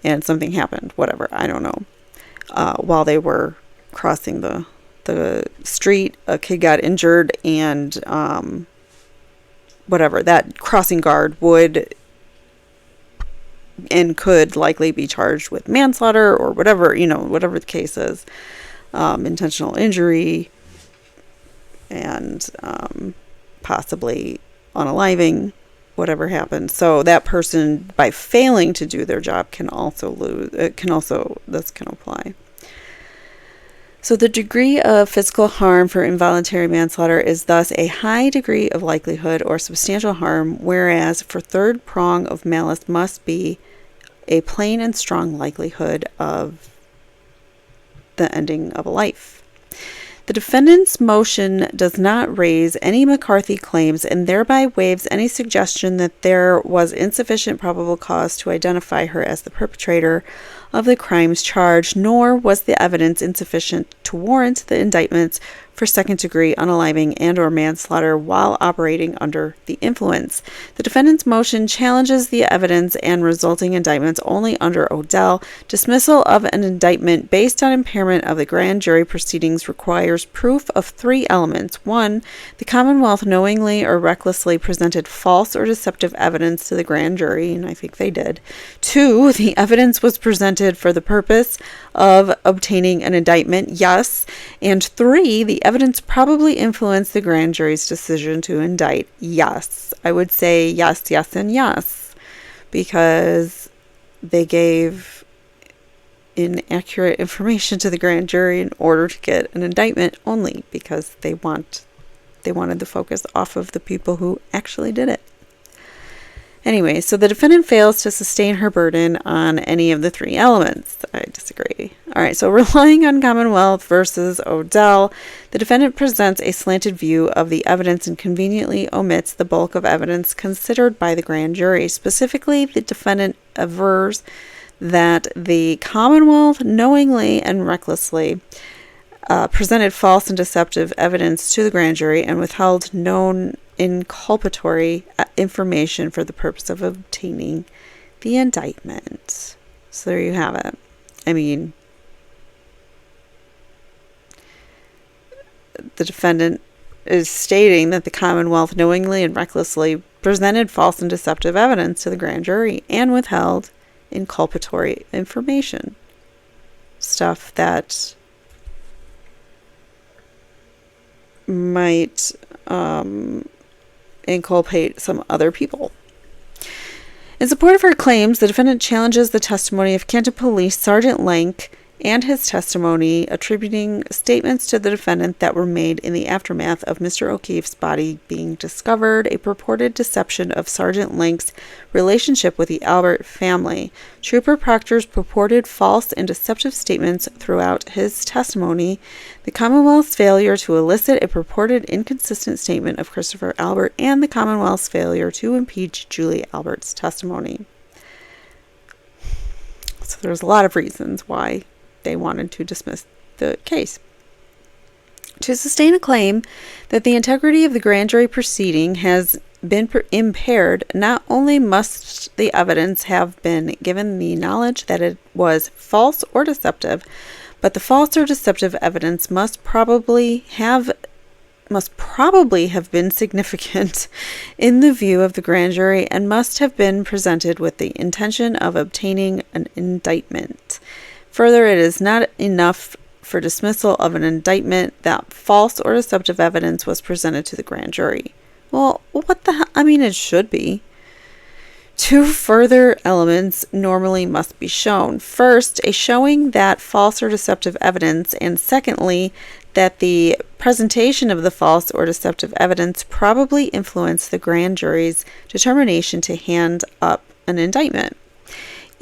and something happened, whatever, I don't know, while they were crossing the street, a kid got injured, and whatever, that crossing guard would and could likely be charged with manslaughter or whatever, whatever the case is, intentional injury, and possibly unaliving, whatever happens. So that person, by failing to do their job, can also lose. This can apply. So the degree of physical harm for involuntary manslaughter is thus a high degree of likelihood or substantial harm, whereas for third prong of malice must be a plain and strong likelihood of the ending of a life. The defendant's motion does not raise any McCarthy claims and thereby waives any suggestion that there was insufficient probable cause to identify her as the perpetrator of the crimes charged, nor was the evidence insufficient to warrant the indictments for second-degree unaliving and or manslaughter while operating under the influence. The defendant's motion challenges the evidence and resulting indictments only under Odell. Dismissal of an indictment based on impairment of the grand jury proceedings requires proof of three elements. 1. The Commonwealth knowingly or recklessly presented false or deceptive evidence to the grand jury, and I think they did. 2. The evidence was presented for the purpose of obtaining an indictment, yes. And 3. The evidence probably influenced the grand jury's decision to indict, yes. I would say yes, yes, and yes, because they gave inaccurate information to the grand jury in order to get an indictment, only because they wanted the focus off of the people who actually did it. Anyway, so the defendant fails to sustain her burden on any of the three elements. I disagree. All right, so relying on Commonwealth versus Odell, the defendant presents a slanted view of the evidence and conveniently omits the bulk of evidence considered by the grand jury. Specifically, the defendant avers that the Commonwealth knowingly and recklessly presented false and deceptive evidence to the grand jury and withheld known inculpatory information for the purpose of obtaining the indictment. So there you have it. I mean, the defendant is stating that the Commonwealth knowingly and recklessly presented false and deceptive evidence to the grand jury and withheld inculpatory information. Stuff that might inculpate some other people. In support of her claims, the defendant challenges the testimony of Canton Police Sergeant Lank and his testimony attributing statements to the defendant that were made in the aftermath of Mr. O'Keefe's body being discovered, a purported deception of Sergeant Lank's relationship with the Albert family. Trooper Proctor's purported false and deceptive statements throughout his testimony, the Commonwealth's failure to elicit a purported inconsistent statement of Christopher Albert, and the Commonwealth's failure to impeach Julie Albert's testimony. So there's a lot of reasons why they wanted to dismiss the case. To sustain a claim that the integrity of the grand jury proceeding has been impaired, not only must the evidence have been given the knowledge that it was false or deceptive, but the false or deceptive evidence must probably have been significant in the view of the grand jury and must have been presented with the intention of obtaining an indictment. Further, it is not enough for dismissal of an indictment that false or deceptive evidence was presented to the grand jury. Well, what the hell? I mean, it should be. Two further elements normally must be shown. First, a showing that false or deceptive evidence, and secondly, that the presentation of the false or deceptive evidence probably influenced the grand jury's determination to hand up an indictment.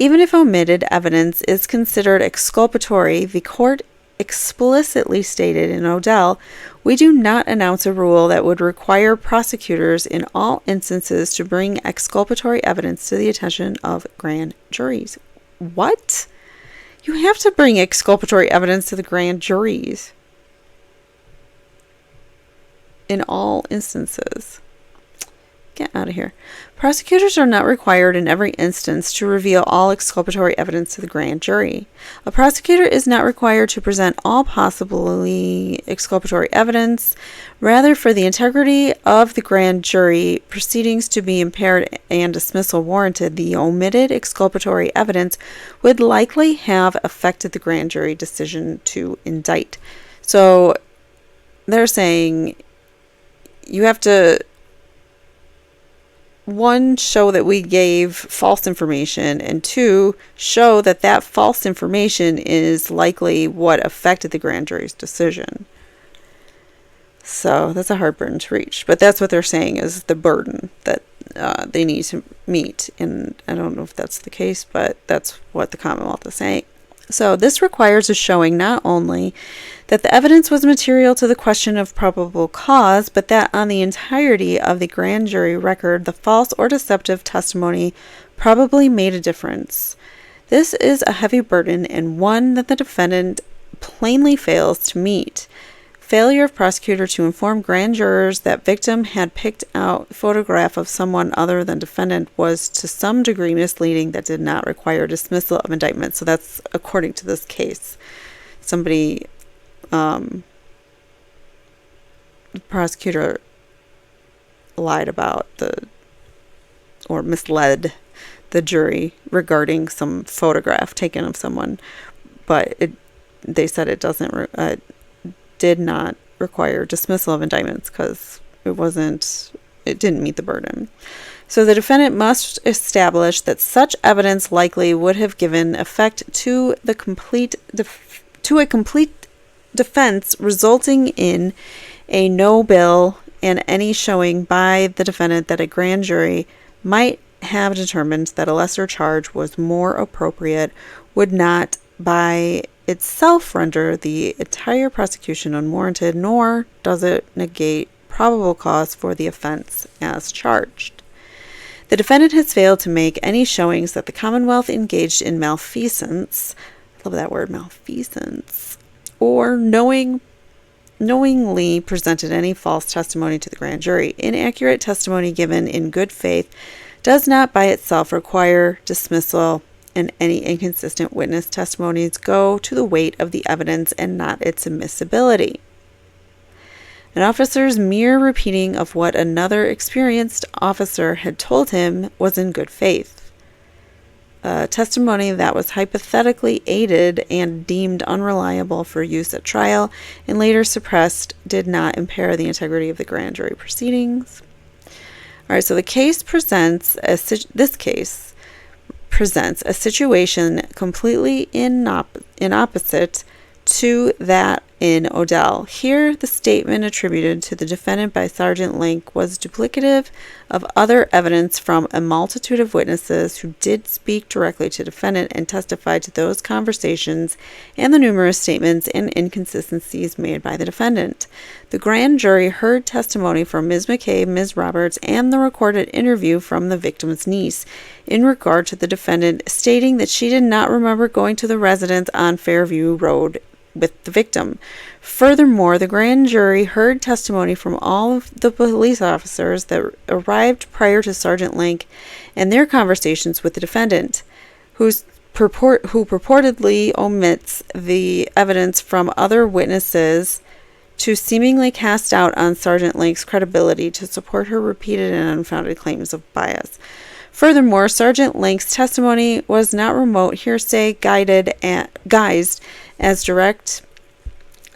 Even if omitted evidence is considered exculpatory, the court explicitly stated in Odell, we do not announce a rule that would require prosecutors in all instances to bring exculpatory evidence to the attention of grand juries. What? You have to bring exculpatory evidence to the grand juries in all instances. Get out of here. Prosecutors are not required in every instance to reveal all exculpatory evidence to the grand jury. A prosecutor is not required to present all possibly exculpatory evidence. Rather, for the integrity of the grand jury proceedings to be impaired and dismissal warranted, the omitted exculpatory evidence would likely have affected the grand jury decision to indict. So they're saying you have to, one, show that we gave false information, and two, show that that false information is likely what affected the grand jury's decision. So that's a hard burden to reach, but that's what they're saying is the burden that they need to meet, and I don't know if that's the case, but that's what the Commonwealth is saying. So this requires a showing not only that the evidence was material to the question of probable cause, but that on the entirety of the grand jury record, the false or deceptive testimony probably made a difference. This is a heavy burden and one that the defendant plainly fails to meet. Failure of prosecutor to inform grand jurors that victim had picked out a photograph of someone other than defendant was to some degree misleading that did not require dismissal of indictment. So that's according to this case. Somebody, the prosecutor lied about or misled the jury regarding some photograph taken of someone, but they said it did not require dismissal of indictments because it didn't meet the burden. So the defendant must establish that such evidence likely would have given effect to a complete defense, resulting in a no bill and any showing by the defendant that a grand jury might have determined that a lesser charge was more appropriate would not by itself render the entire prosecution unwarranted, nor does it negate probable cause for the offense as charged. The defendant has failed to make any showings that the Commonwealth engaged in malfeasance, I love that word, malfeasance, or knowingly presented any false testimony to the grand jury. Inaccurate testimony given in good faith does not by itself require dismissal, and any inconsistent witness testimonies go to the weight of the evidence and not its admissibility. An officer's mere repeating of what another experienced officer had told him was in good faith. Testimony that was hypothetically aided and deemed unreliable for use at trial and later suppressed did not impair the integrity of the grand jury proceedings. All right, so this case presents a situation completely in opposite to that in Odell. Here, the statement attributed to the defendant by Sergeant Link was duplicative of other evidence from a multitude of witnesses who did speak directly to defendant and testified to those conversations and the numerous statements and inconsistencies made by the defendant. The grand jury heard testimony from Ms. McCabe, Ms. Roberts, and the recorded interview from the victim's niece in regard to the defendant, stating that she did not remember going to the residence on Fairview Road with the victim. Furthermore, the grand jury heard testimony from all of the police officers that arrived prior to Sergeant Link and their conversations with the defendant, who purportedly omits the evidence from other witnesses to seemingly cast doubt on Sergeant Link's credibility to support her repeated and unfounded claims of bias. Furthermore, Sergeant Link's testimony was not remote hearsay guised as direct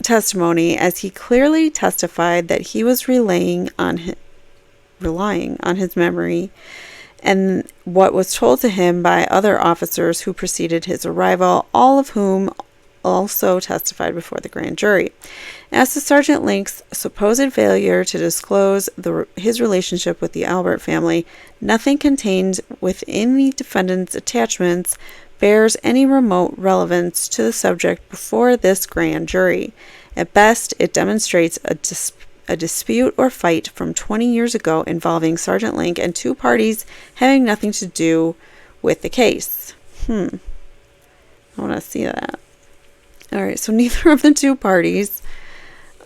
testimony, as he clearly testified that he was relying on his memory and what was told to him by other officers who preceded his arrival, all of whom also testified before the grand jury. As to Sergeant Link's supposed failure to disclose his relationship with the Albert family, nothing contained within the defendant's attachments bears any remote relevance to the subject before this grand jury. At best, it demonstrates a dispute or fight from 20 years ago involving Sergeant Link and two parties having nothing to do with the case. I want to see that. All right, so neither of the two parties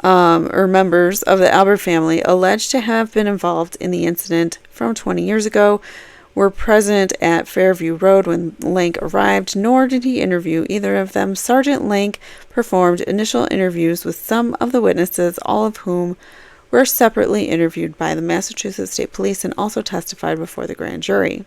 or members of the Albert family alleged to have been involved in the incident from 20 years ago were present at Fairview Road when Link arrived, nor did he interview either of them. Sergeant Link performed initial interviews with some of the witnesses, all of whom were separately interviewed by the Massachusetts State Police and also testified before the grand jury.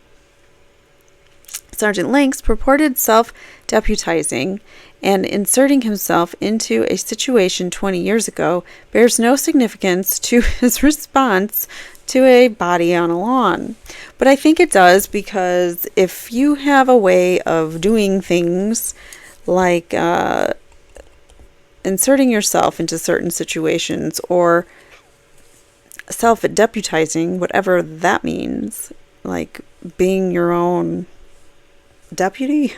Sergeant Link's purported self-deputizing and inserting himself into a situation 20 years ago bears no significance to his response to a body on a lawn. But I think it does, because if you have a way of doing things like inserting yourself into certain situations or self-deputizing, whatever that means, like being your own deputy,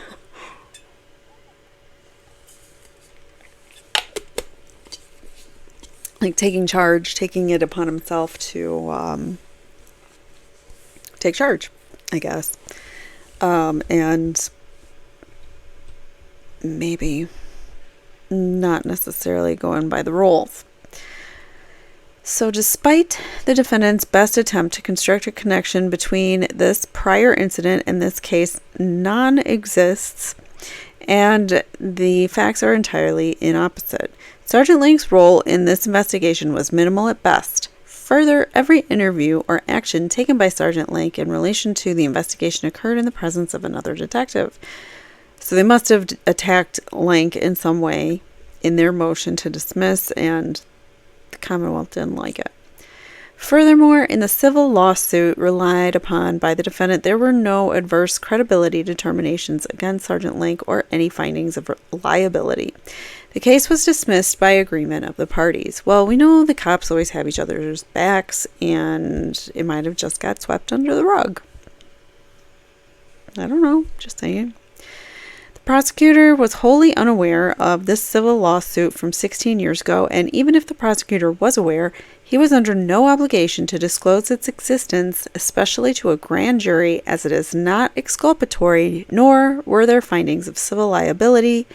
like taking charge, taking it upon himself to take charge, I guess, and maybe not necessarily going by the rules. So despite the defendant's best attempt to construct a connection between this prior incident and this case, none exists, and the facts are entirely inopposite. Sergeant Link's role in this investigation was minimal at best. Further, every interview or action taken by Sergeant Link in relation to the investigation occurred in the presence of another detective. So they must have attacked Link in some way in their motion to dismiss, and the Commonwealth didn't like it. Furthermore, in the civil lawsuit relied upon by the defendant, there were no adverse credibility determinations against Sergeant Link or any findings of liability. The case was dismissed by agreement of the parties. Well, we know the cops always have each other's backs, and it might have just got swept under the rug. I don't know, just saying. The prosecutor was wholly unaware of this civil lawsuit from 16 years ago, and even if the prosecutor was aware, he was under no obligation to disclose its existence, especially to a grand jury, as it is not exculpatory, nor were there findings of civil liability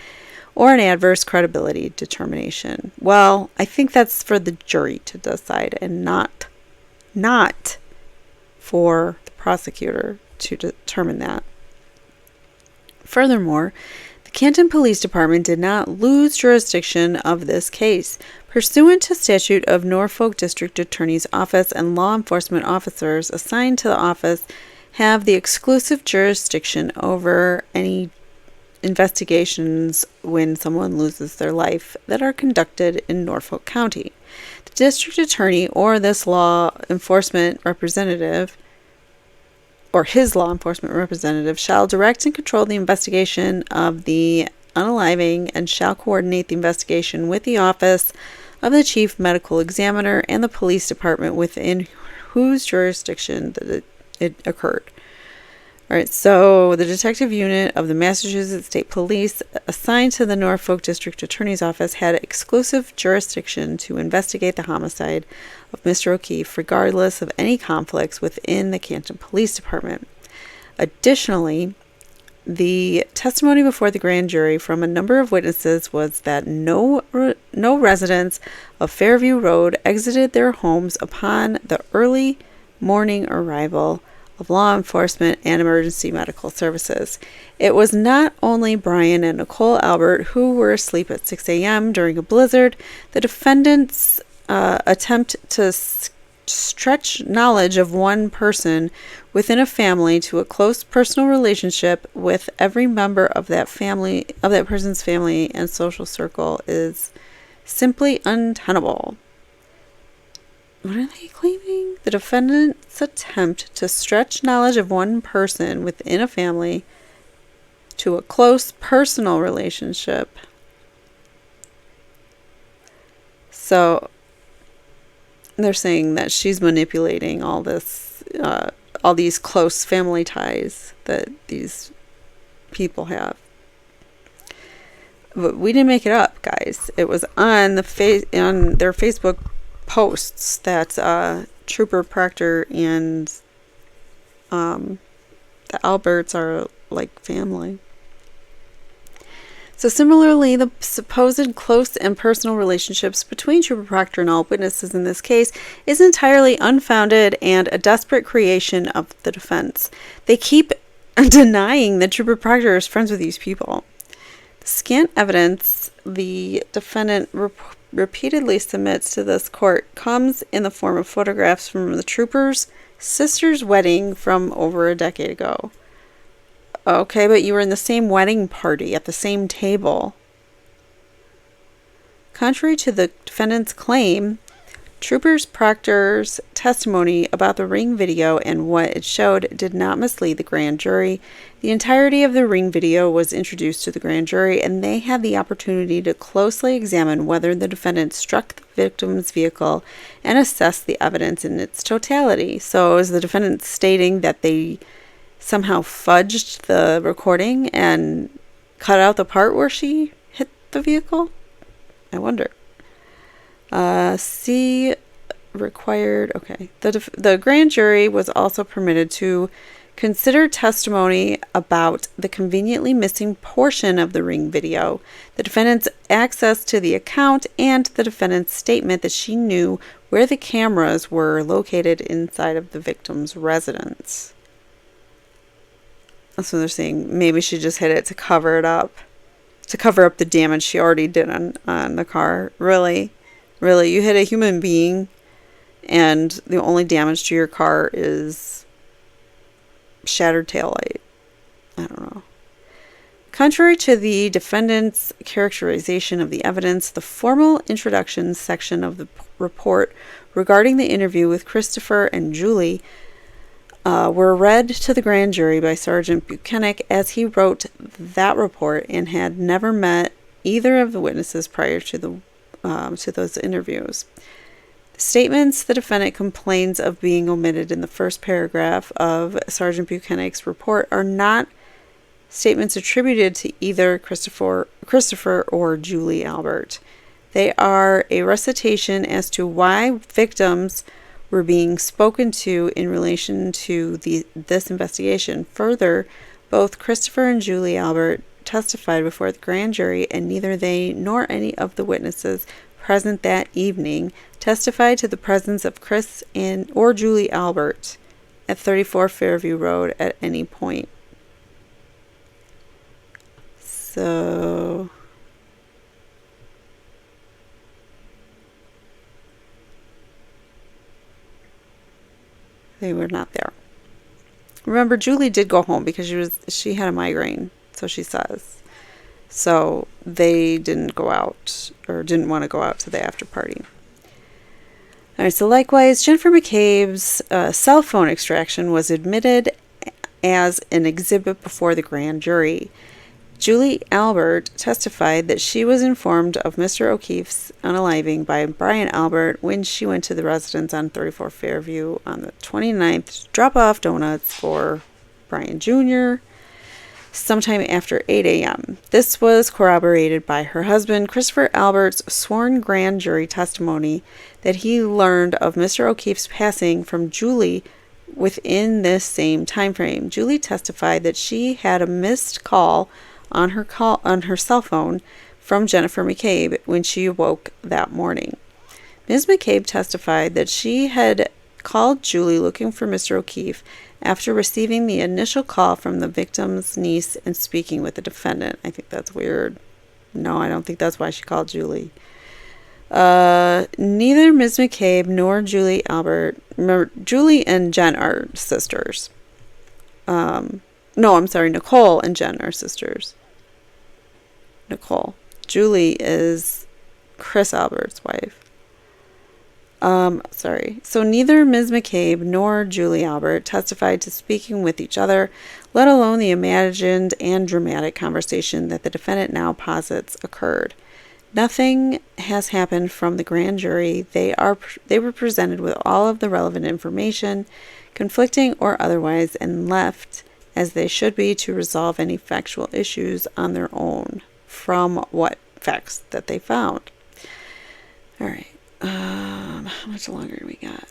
or an adverse credibility determination. Well, I think that's for the jury to decide, and not for the prosecutor to determine that. Furthermore, the Canton Police Department did not lose jurisdiction of this case. Pursuant to statute of Norfolk District Attorney's Office, and law enforcement officers assigned to the office have the exclusive jurisdiction over any investigations when someone loses their life that are conducted in Norfolk County. The district attorney or this law enforcement representative or his law enforcement representative shall direct and control the investigation of the unaliving and shall coordinate the investigation with the office of the chief medical examiner and the police department within whose jurisdiction it occurred. All right, so the detective unit of the Massachusetts State Police assigned to the Norfolk District Attorney's Office had exclusive jurisdiction to investigate the homicide of Mr. O'Keefe, regardless of any conflicts within the Canton Police Department. Additionally, the testimony before the grand jury from a number of witnesses was that no residents of Fairview Road exited their homes upon the early morning arrival of law enforcement and emergency medical services. It was not only Brian and Nicole Albert who were asleep at 6 a.m. during a blizzard. The defendant's attempt to stretch knowledge of one person within a family to a close personal relationship with every member of that family, of that person's family and social circle, is simply untenable. What are they claiming? The defendant's attempt to stretch knowledge of one person within a family to a close personal relationship. So they're saying that she's manipulating all these close family ties that these people have. But we didn't make it up, guys. It was on the on their Facebook posts that Trooper Proctor and the Alberts are like family. So similarly, the supposed close and personal relationships between Trooper Proctor and all witnesses in this case is entirely unfounded and a desperate creation of the defense. They keep denying that Trooper Proctor is friends with these people. The scant evidence the defendant repeatedly submits to this court comes in the form of photographs from the trooper's sister's wedding from over a decade ago. Okay, but you were in the same wedding party at the same table. Contrary to the defendant's claim, Trooper Proctor's testimony about the ring video and what it showed did not mislead the grand jury. The entirety of the ring video was introduced to the grand jury, and they had the opportunity to closely examine whether the defendant struck the victim's vehicle and assess the evidence in its totality. So is the defendant stating that they somehow fudged the recording and cut out the part where she hit the vehicle? I wonder. C required. Okay. The grand jury was also permitted to consider testimony about the conveniently missing portion of the ring video, the defendant's access to the account, and the defendant's statement that she knew where the cameras were located inside of the victim's residence. So they're saying maybe she just hit it to cover it up, to cover up the damage she already did on the car. Really? Really? You hit a human being and the only damage to your car is shattered taillight. I don't know. Contrary to the defendant's characterization of the evidence, the formal introduction section of the report regarding the interview with Christopher and Julie were read to the grand jury by Sergeant Buchanan as he wrote that report and had never met either of the witnesses prior to those interviews. The statements the defendant complains of being omitted in the first paragraph of Sergeant Buchanan's report are not statements attributed to either Christopher or Julie Albert. They are a recitation as to why victims were being spoken to in relation to this investigation. Further, both Christopher and Julie Albert testified before the grand jury, and neither they nor any of the witnesses present that evening testified to the presence of Chris or Julie Albert at 34 Fairview Road at any point. So they were not there. Remember, Julie did go home because she had a migraine, so she says. So they didn't go out, or didn't want to go out to the after party. All right, so likewise, Jennifer McCabe's cell phone extraction was admitted as an exhibit before the grand jury. Julie Albert testified that she was informed of Mr. O'Keefe's unaliving by Brian Albert when she went to the residence on 34 Fairview on the 29th to drop off donuts for Brian Jr. sometime after 8 a.m. This was corroborated by her husband, Christopher Albert's sworn grand jury testimony that he learned of Mr. O'Keefe's passing from Julie within this same time frame. Julie testified that she had a missed call on her cell phone from Jennifer McCabe when she awoke that morning. Ms. McCabe testified that she had called Julie looking for Mr. O'Keefe after receiving the initial call from the victim's niece and speaking with the defendant. I think that's weird. No, I don't think that's why she called Julie. Neither Ms. McCabe nor Julie Albert. Remember, Julie and Jen are sisters. No, I'm sorry, Nicole and Jen are sisters. Nicole. Julie is Chris Albert's wife. Sorry. So neither Ms. McCabe nor Julie Albert testified to speaking with each other, let alone the imagined and dramatic conversation that the defendant now posits occurred. Nothing has happened from the grand jury. They were presented with all of the relevant information, conflicting or otherwise, and left as they should be to resolve any factual issues on their own from what facts that they found. All right. How much longer do we got?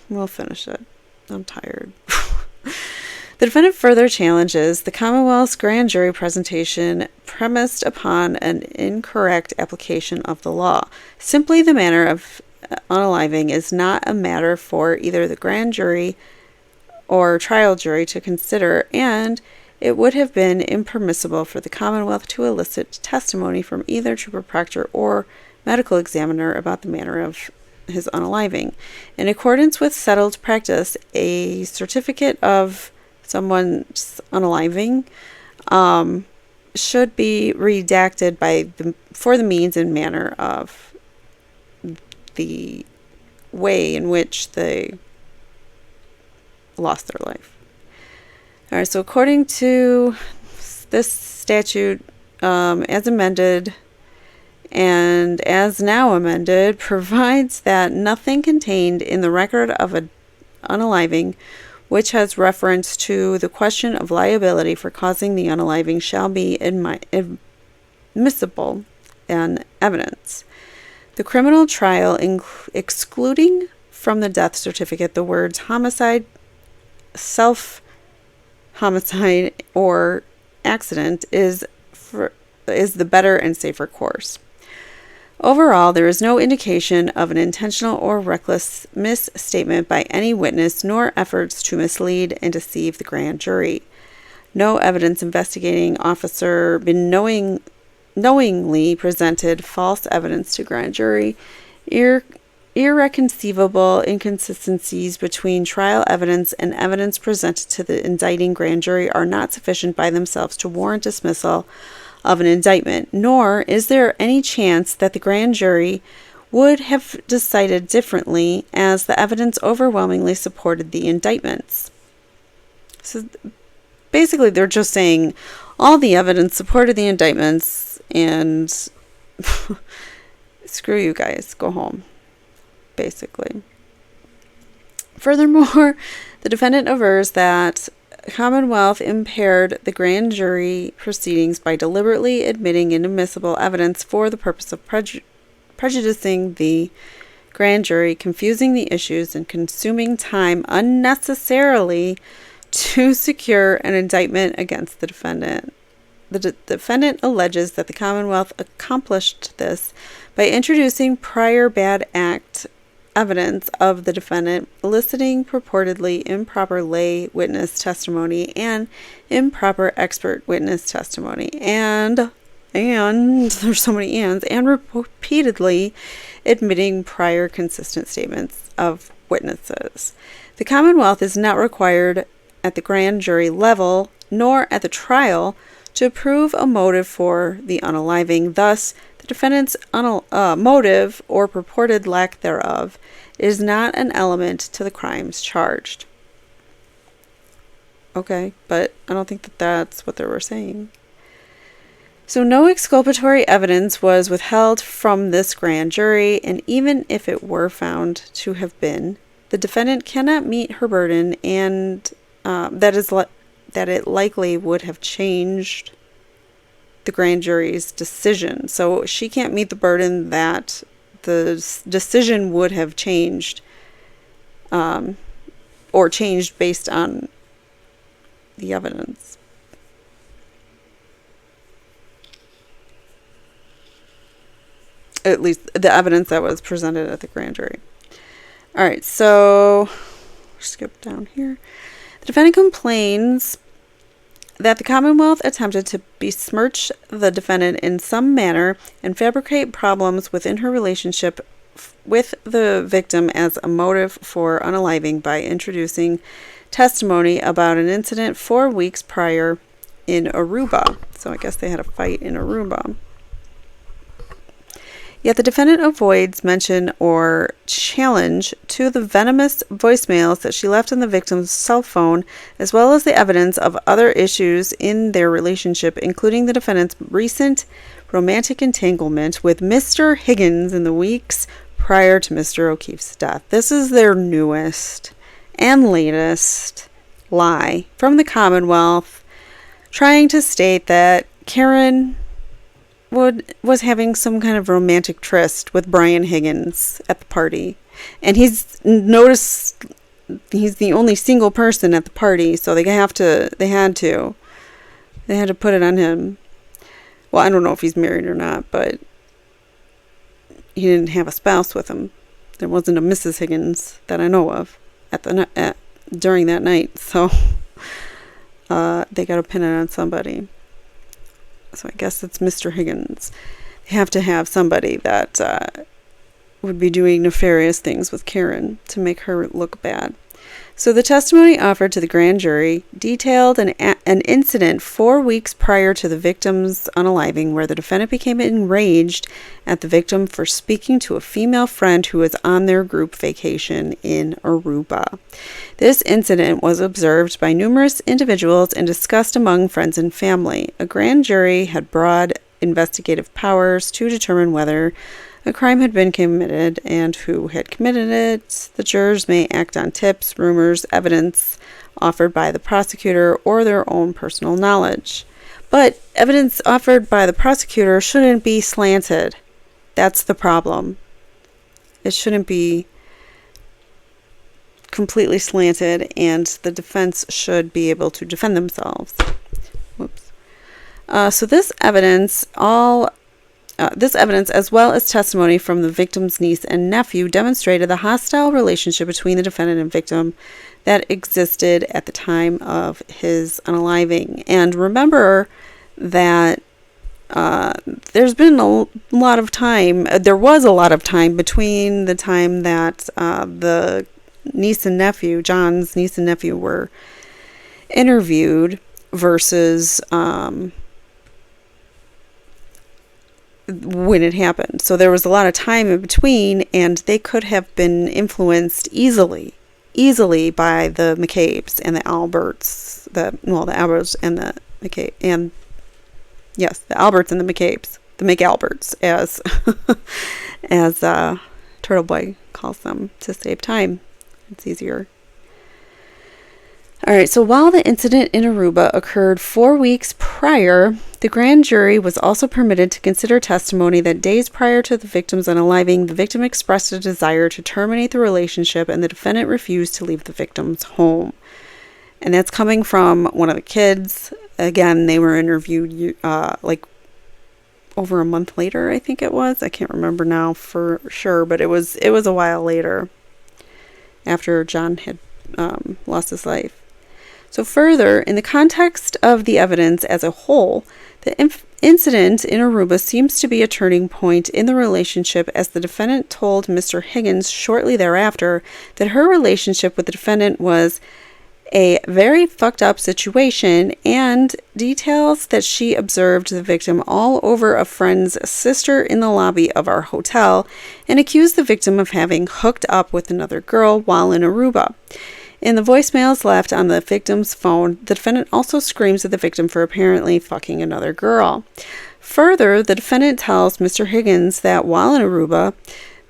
We'll finish it. I'm tired. The defendant further challenges the Commonwealth's grand jury presentation premised upon an incorrect application of the law. Simply the manner of unaliving is not a matter for either the grand jury or trial jury to consider, and it would have been impermissible for the Commonwealth to elicit testimony from either trooper proctor or medical examiner about the manner of his unaliving. In accordance with settled practice, a certificate of someone's unaliving should be redacted for the means and manner of the way in which they lost their life. All right, so according to this statute, as amended and as now amended, provides that nothing contained in the record of an unaliving which has reference to the question of liability for causing the unaliving shall be admissible in evidence. The criminal trial, excluding from the death certificate the words homicide, self-homicide, or accident, is the better and safer course. Overall, there is no indication of an intentional or reckless misstatement by any witness, nor efforts to mislead and deceive the grand jury. No evidence investigating officer been knowingly presented false evidence to grand jury. Irreconcilable inconsistencies between trial evidence and evidence presented to the indicting grand jury are not sufficient by themselves to warrant dismissal of an indictment, nor is there any chance that the grand jury would have decided differently, as the evidence overwhelmingly supported the indictments. So basically they're just saying all the evidence supported the indictments, and screw you guys, go home, basically. Furthermore, the defendant avers that Commonwealth impaired the grand jury proceedings by deliberately admitting inadmissible evidence for the purpose of prejudicing the grand jury, confusing the issues, and consuming time unnecessarily to secure an indictment against the defendant. The defendant alleges that the Commonwealth accomplished this by introducing prior bad act evidence of the defendant, eliciting purportedly improper lay witness testimony and improper expert witness testimony, and there's so many ands, and repeatedly admitting prior consistent statements of witnesses. The Commonwealth is not required at the grand jury level nor at the trial to prove a motive for the unaliving. Thus, the defendant's motive or purported lack thereof is not an element to the crimes charged. Okay, but I don't think that that's what they were saying. So no exculpatory evidence was withheld from this grand jury, and even if it were found to have been, the defendant cannot meet her burden, and that it likely would have changed the grand jury's decision. So she can't meet the burden that the decision would have changed, or changed based on the evidence. At least the evidence that was presented at the grand jury. All right, so skip down here. The defendant complains that the Commonwealth attempted to besmirch the defendant in some manner and fabricate problems within her relationship with the victim as a motive for unaliving by introducing testimony about an incident 4 weeks prior in Aruba. So I guess they had a fight in Aruba. Yet the defendant avoids mention or challenge to the venomous voicemails that she left on the victim's cell phone, as well as the evidence of other issues in their relationship, including the defendant's recent romantic entanglement with Mr. Higgins in the weeks prior to Mr. O'Keefe's death. This is their newest and latest lie from the Commonwealth, trying to state that Karen was having some kind of romantic tryst with Brian Higgins at the party. And he's noticed he's the only single person at the party, so they had to put it on him. Well, I don't know if he's married or not, but he didn't have a spouse with him. There wasn't a Mrs. Higgins that I know of during that night, so they got to pin it on somebody. So I guess it's Mr. Higgins. They have to have somebody that would be doing nefarious things with Karen to make her look bad. So the testimony offered to the grand jury detailed an incident 4 weeks prior to the victim's unaliving where the defendant became enraged at the victim for speaking to a female friend who was on their group vacation in Aruba. This incident was observed by numerous individuals and discussed among friends and family. A grand jury had broad investigative powers to determine whether a crime had been committed and who had committed it. The jurors may act on tips, rumors, evidence offered by the prosecutor, or their own personal knowledge. But evidence offered by the prosecutor shouldn't be slanted. That's the problem. It shouldn't be completely slanted, and the defense should be able to defend themselves. Whoops. So this evidence, as well as testimony from the victim's niece and nephew, demonstrated the hostile relationship between the defendant and victim that existed at the time of his unaliving. And remember that there's been a lot of time, there was a lot of time between the time that the niece and nephew, John's niece and nephew, were interviewed versus when it happened. So there was a lot of time in between, and they could have been influenced easily by the McCabe's and the Alberts, the Alberts and the McCabe, and yes, the Alberts and the McCabe's, the McAlberts, as Turtle Boy calls them to save time. It's easier. All right, so while the incident in Aruba occurred 4 weeks prior, the grand jury was also permitted to consider testimony that days prior to the victim's unaliving, the victim expressed a desire to terminate the relationship and the defendant refused to leave the victim's home. And that's coming from one of the kids. Again, they were interviewed like over a month later, I think it was. I can't remember now for sure, but it was a while later after John had lost his life. So further, in the context of the evidence as a whole, the incident in Aruba seems to be a turning point in the relationship, as the defendant told Mr. Higgins shortly thereafter that her relationship with the defendant was a very fucked up situation, and details that she observed the victim all over a friend's sister in the lobby of our hotel and accused the victim of having hooked up with another girl while in Aruba. In the voicemails left on the victim's phone, the defendant also screams at the victim for apparently fucking another girl. Further, the defendant tells Mr. Higgins that while in Aruba,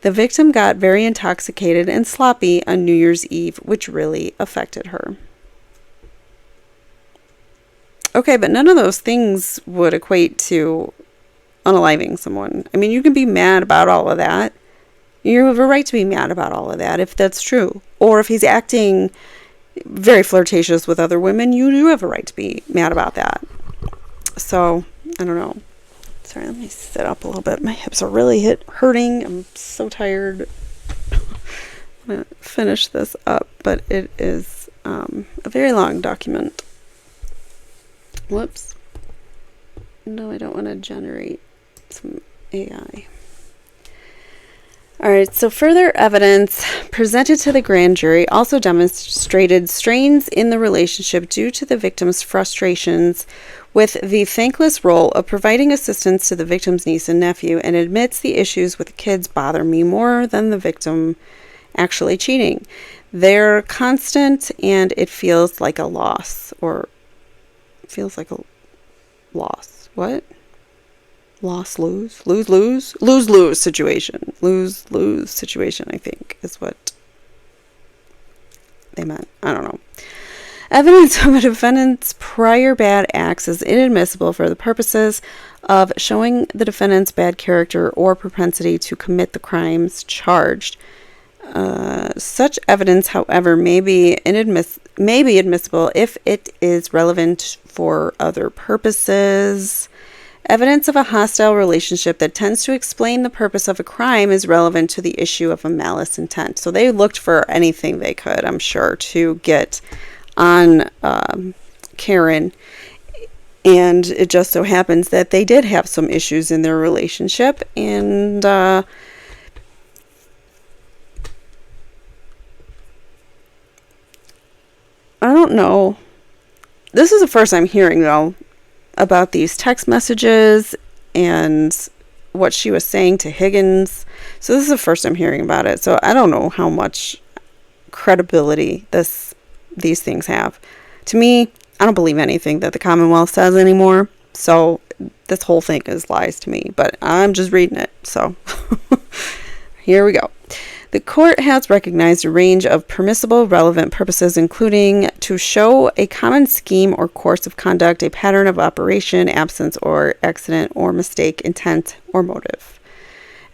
the victim got very intoxicated and sloppy on New Year's Eve, which really affected her. Okay, but none of those things would equate to unaliving someone. I mean, you can be mad about all of that. You have a right to be mad about all of that if that's true. Or if he's acting very flirtatious with other women, you do have a right to be mad about that. So, I don't know. Sorry, let me sit up a little bit. My hips are really hurting. I'm so tired. I'm going to finish this up, but it is a very long document. Whoops. No, I don't want to generate some AI. All right, so further evidence presented to the grand jury also demonstrated strains in the relationship due to the victim's frustrations with the thankless role of providing assistance to the victim's niece and nephew, and admits the issues with the kids bother me more than the victim actually cheating. They're constant, and it feels like a loss, or feels like a loss. What? Lose situation. Lose situation, I think, is what they meant. I don't know. Evidence of a defendant's prior bad acts is inadmissible for the purposes of showing the defendant's bad character or propensity to commit the crimes charged. Such evidence, however, may be admissible if it is relevant for other purposes. Evidence of a hostile relationship that tends to explain the purpose of a crime is relevant to the issue of a malice intent. So they looked for anything they could, I'm sure, to get on Karen. And it just so happens that they did have some issues in their relationship. And I don't know. This is the first I'm hearing, though, about these text messages and what she was saying to Higgins. So this is the first I'm hearing about it. So I don't know how much credibility these things have. To me, I don't believe anything that the Commonwealth says anymore. So this whole thing is lies to me. But I'm just reading it. So here we go. The court has recognized a range of permissible relevant purposes, including to show a common scheme or course of conduct, a pattern of operation, absence or accident or mistake, intent or motive.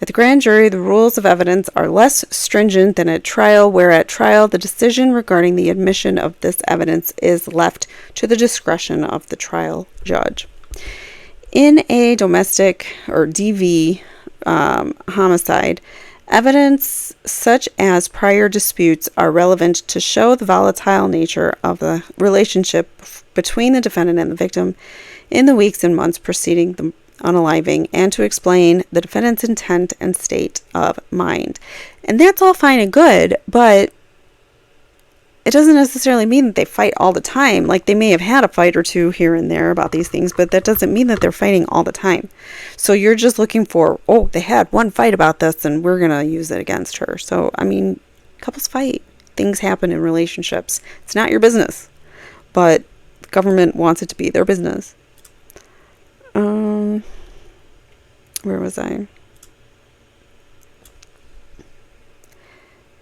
At the grand jury, the rules of evidence are less stringent than at trial, where at trial the decision regarding the admission of this evidence is left to the discretion of the trial judge. In a domestic or DV homicide, evidence such as prior disputes are relevant to show the volatile nature of the relationship between the defendant and the victim in the weeks and months preceding the unaliving, and to explain the defendant's intent and state of mind. And that's all fine and good, but it doesn't necessarily mean that they fight all the time. Like, they may have had a fight or two here and there about these things, but that doesn't mean that they're fighting all the time. So you're just looking for, oh, they had one fight about this and we're going to use it against her. So, I mean, couples fight. Things happen in relationships. It's not your business, but the government wants it to be their business. Where was I?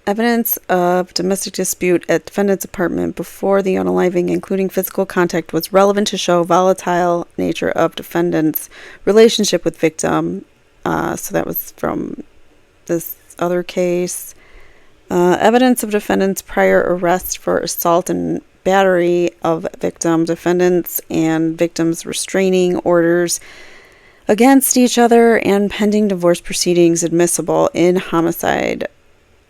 Evidence of domestic dispute at defendant's apartment before the unaliving, including physical contact, was relevant to show volatile nature of defendant's relationship with victim. So that was from this other case. Evidence of defendant's prior arrest for assault and battery of victim, defendants and victims' restraining orders against each other, and pending divorce proceedings admissible in homicide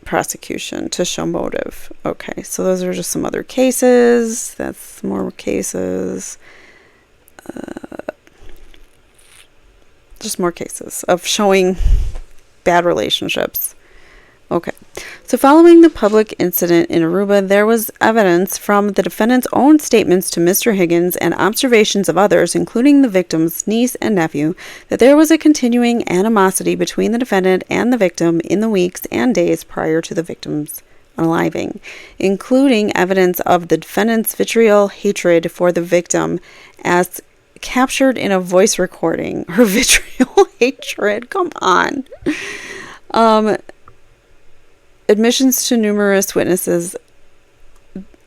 prosecution to show motive. Okay, so those are just some other cases. That's more cases. Just more cases of showing bad relationships. Okay, so following the public incident in Aruba, there was evidence from the defendant's own statements to Mr. Higgins and observations of others, including the victim's niece and nephew, that there was a continuing animosity between the defendant and the victim in the weeks and days prior to the victim's unaliving, including evidence of the defendant's vitriol hatred for the victim as captured in a voice recording. Her vitriol hatred, come on. Admissions to numerous witnesses.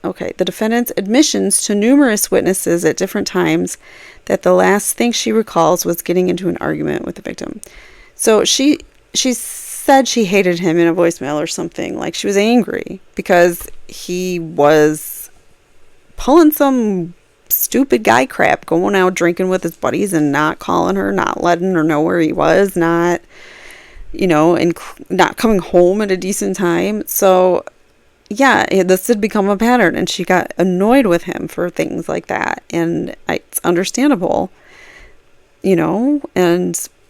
Okay, the defendant's admissions to numerous witnesses at different times that the last thing she recalls was getting into an argument with the victim. So she said she hated him in a voicemail or something. Like, she was angry because he was pulling some stupid guy crap, going out drinking with his buddies and not calling her, not letting her know where he was, not, and not coming home at a decent time. So, yeah, this had become a pattern, and she got annoyed with him for things like that. And it's understandable, and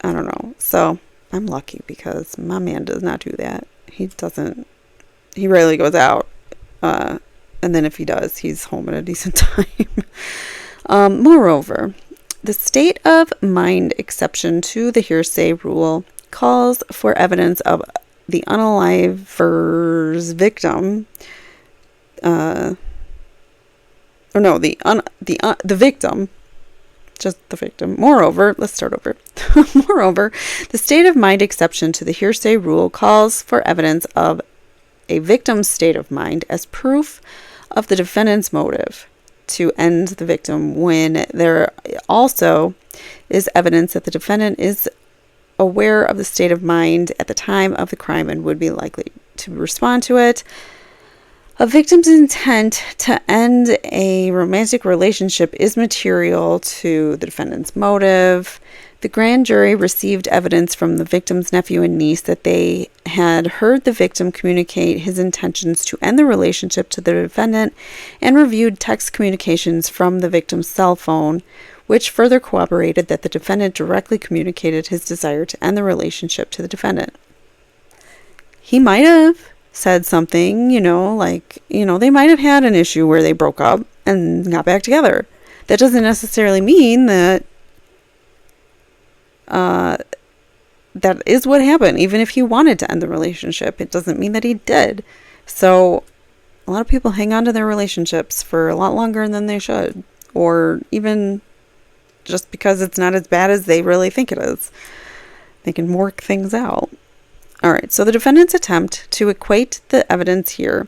I don't know. So, I'm lucky because my man does not do that. He rarely goes out. And then if he does, he's home at a decent time. Moreover, the state of mind exception to the hearsay rule calls for evidence of the unaliver's victim, the victim, just the victim. Moreover, let's start over. Moreover, the state of mind exception to the hearsay rule calls for evidence of a victim's state of mind as proof of the defendant's motive. to end the victim when there also is evidence that the defendant is aware of the state of mind at the time of the crime and would be likely to respond to it. A victim's intent to end a romantic relationship is material to the defendant's motive. The grand jury received evidence from the victim's nephew and niece that they had heard the victim communicate his intentions to end the relationship to the defendant and reviewed text communications from the victim's cell phone, which further corroborated that the defendant directly communicated his desire to end the relationship to the defendant. He might have said something, they might have had an issue where they broke up and got back together. That doesn't necessarily mean that that is what happened. Even if he wanted to end the relationship, it doesn't mean that he did. So a lot of people hang on to their relationships for a lot longer than they should, or even just because it's not as bad as they really think it is. They can work things out. All right, so the defendant's attempt to equate the evidence here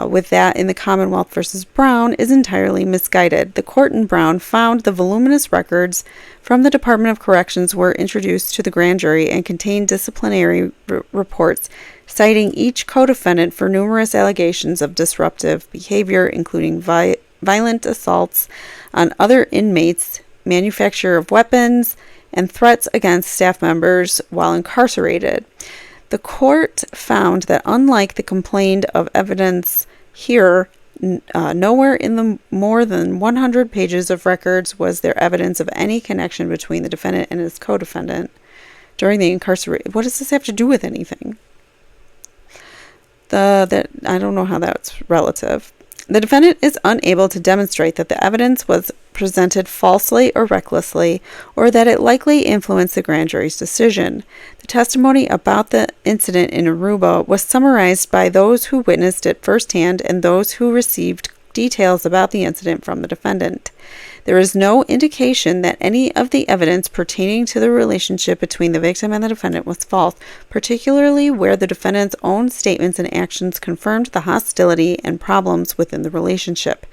with that in the Commonwealth versus Brown is entirely misguided. The court in Brown found the voluminous records from the Department of Corrections were introduced to the grand jury and contained disciplinary reports citing each co-defendant for numerous allegations of disruptive behavior, including violent assaults on other inmates, manufacture of weapons, and threats against staff members while incarcerated. The court found that unlike the complained of evidence here, nowhere in the more than 100 pages of records was there evidence of any connection between the defendant and his co-defendant during the incarceration. What does this have to do with anything? I don't know how that's relative. The defendant is unable to demonstrate that the evidence was presented falsely or recklessly, or that it likely influenced the grand jury's decision. The testimony about the incident in Aruba was summarized by those who witnessed it firsthand and those who received details about the incident from the defendant. There is no indication that any of the evidence pertaining to the relationship between the victim and the defendant was false, particularly where the defendant's own statements and actions confirmed the hostility and problems within the relationship.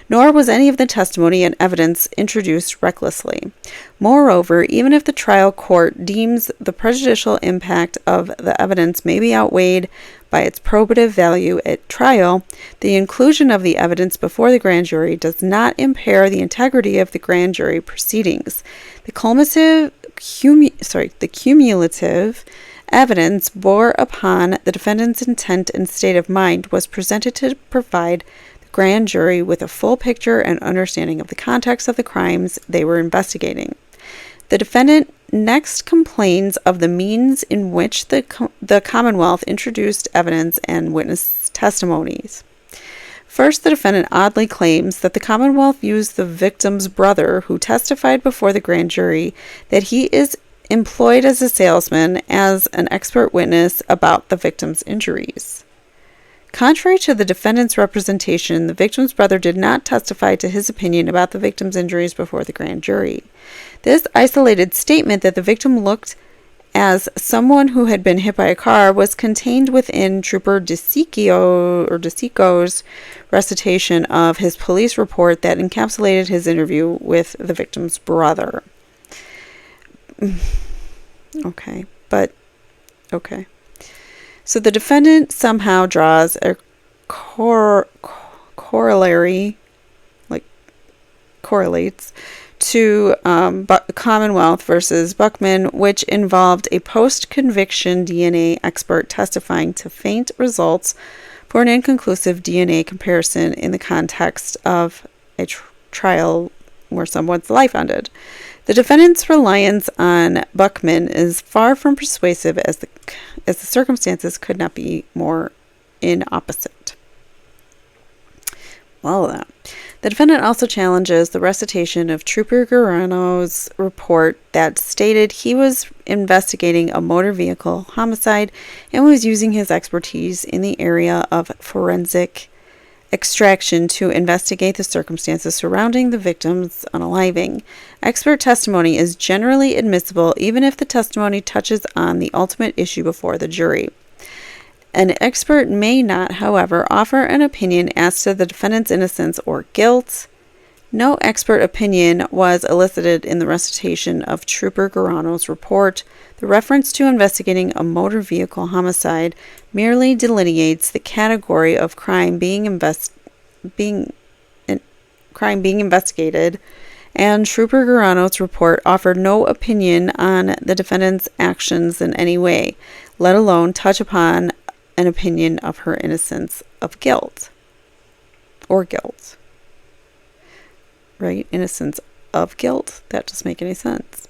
Nor was any of the testimony and evidence introduced recklessly. Moreover, even if the trial court deems the prejudicial impact of the evidence may be outweighed by its probative value at trial, the inclusion of the evidence before the grand jury does not impair the integrity of the grand jury proceedings. The cumulative evidence bore upon the defendant's intent and state of mind was presented to provide the grand jury with a full picture and understanding of the context of the crimes they were investigating. The defendant next complains of the means in which the Commonwealth introduced evidence and witness testimonies. First, the defendant oddly claims that the Commonwealth used the victim's brother, who testified before the grand jury that he is employed as a salesman, as an expert witness about the victim's injuries. Contrary to the defendant's representation, the victim's brother did not testify to his opinion about the victim's injuries before the grand jury. This isolated statement that the victim looked as someone who had been hit by a car was contained within Trooper DeSico's recitation of his police report that encapsulated his interview with the victim's brother. Okay. So the defendant somehow draws a corollary, correlates to Commonwealth versus Buckman, which involved a post-conviction DNA expert testifying to faint results for an inconclusive DNA comparison in the context of a trial where someone's life ended. The defendant's reliance on Buckman is far from persuasive, as the circumstances could not be more inopposite. Well, the defendant also challenges the recitation of Trooper Guarano's report that stated he was investigating a motor vehicle homicide and was using his expertise in the area of forensic extraction to investigate the circumstances surrounding the victim's unaliving. Expert testimony is generally admissible even if the testimony touches on the ultimate issue before the jury. An expert may not, however, offer an opinion as to the defendant's innocence or guilt. No expert opinion was elicited in the recitation of Trooper Garano's report. The reference to investigating a motor vehicle homicide merely delineates the category of crime being investigated, and Trooper Garano's report offered no opinion on the defendant's actions in any way, let alone touch upon an opinion of her innocence of guilt. Or guilt. Right? Innocence of guilt. That doesn't make any sense.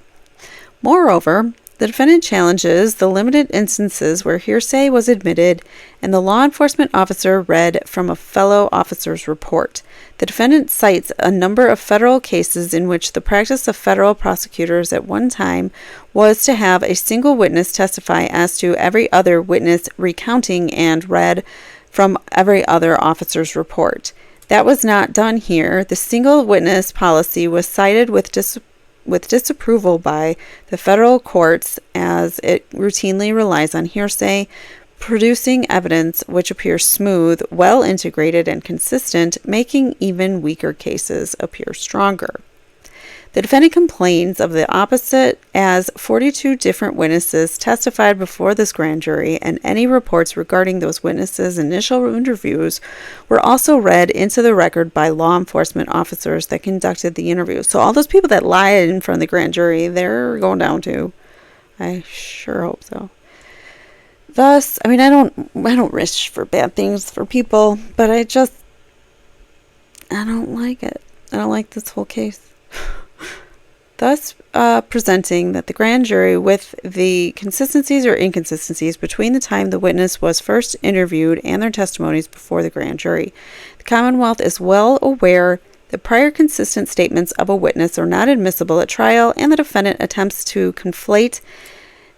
Moreover, the defendant challenges the limited instances where hearsay was admitted and the law enforcement officer read from a fellow officer's report. The defendant cites a number of federal cases in which the practice of federal prosecutors at one time was to have a single witness testify as to every other witness recounting and read from every other officer's report. That was not done here. The single witness policy was cited with disapproval by the federal courts as it routinely relies on hearsay, producing evidence which appears smooth, well integrated, and consistent, making even weaker cases appear stronger. The defendant complains of the opposite, as 42 different witnesses testified before this grand jury, and any reports regarding those witnesses' initial interviews were also read into the record by law enforcement officers that conducted the interview. So all those people that lied in front of the grand jury, they're going down too. I sure hope so. Thus, I don't wish for bad things for people, but I don't like it. I don't like this whole case. Thus, presenting that the grand jury with the consistencies or inconsistencies between the time the witness was first interviewed and their testimonies before the grand jury. The Commonwealth is well aware that prior consistent statements of a witness are not admissible at trial, and the defendant attempts to conflate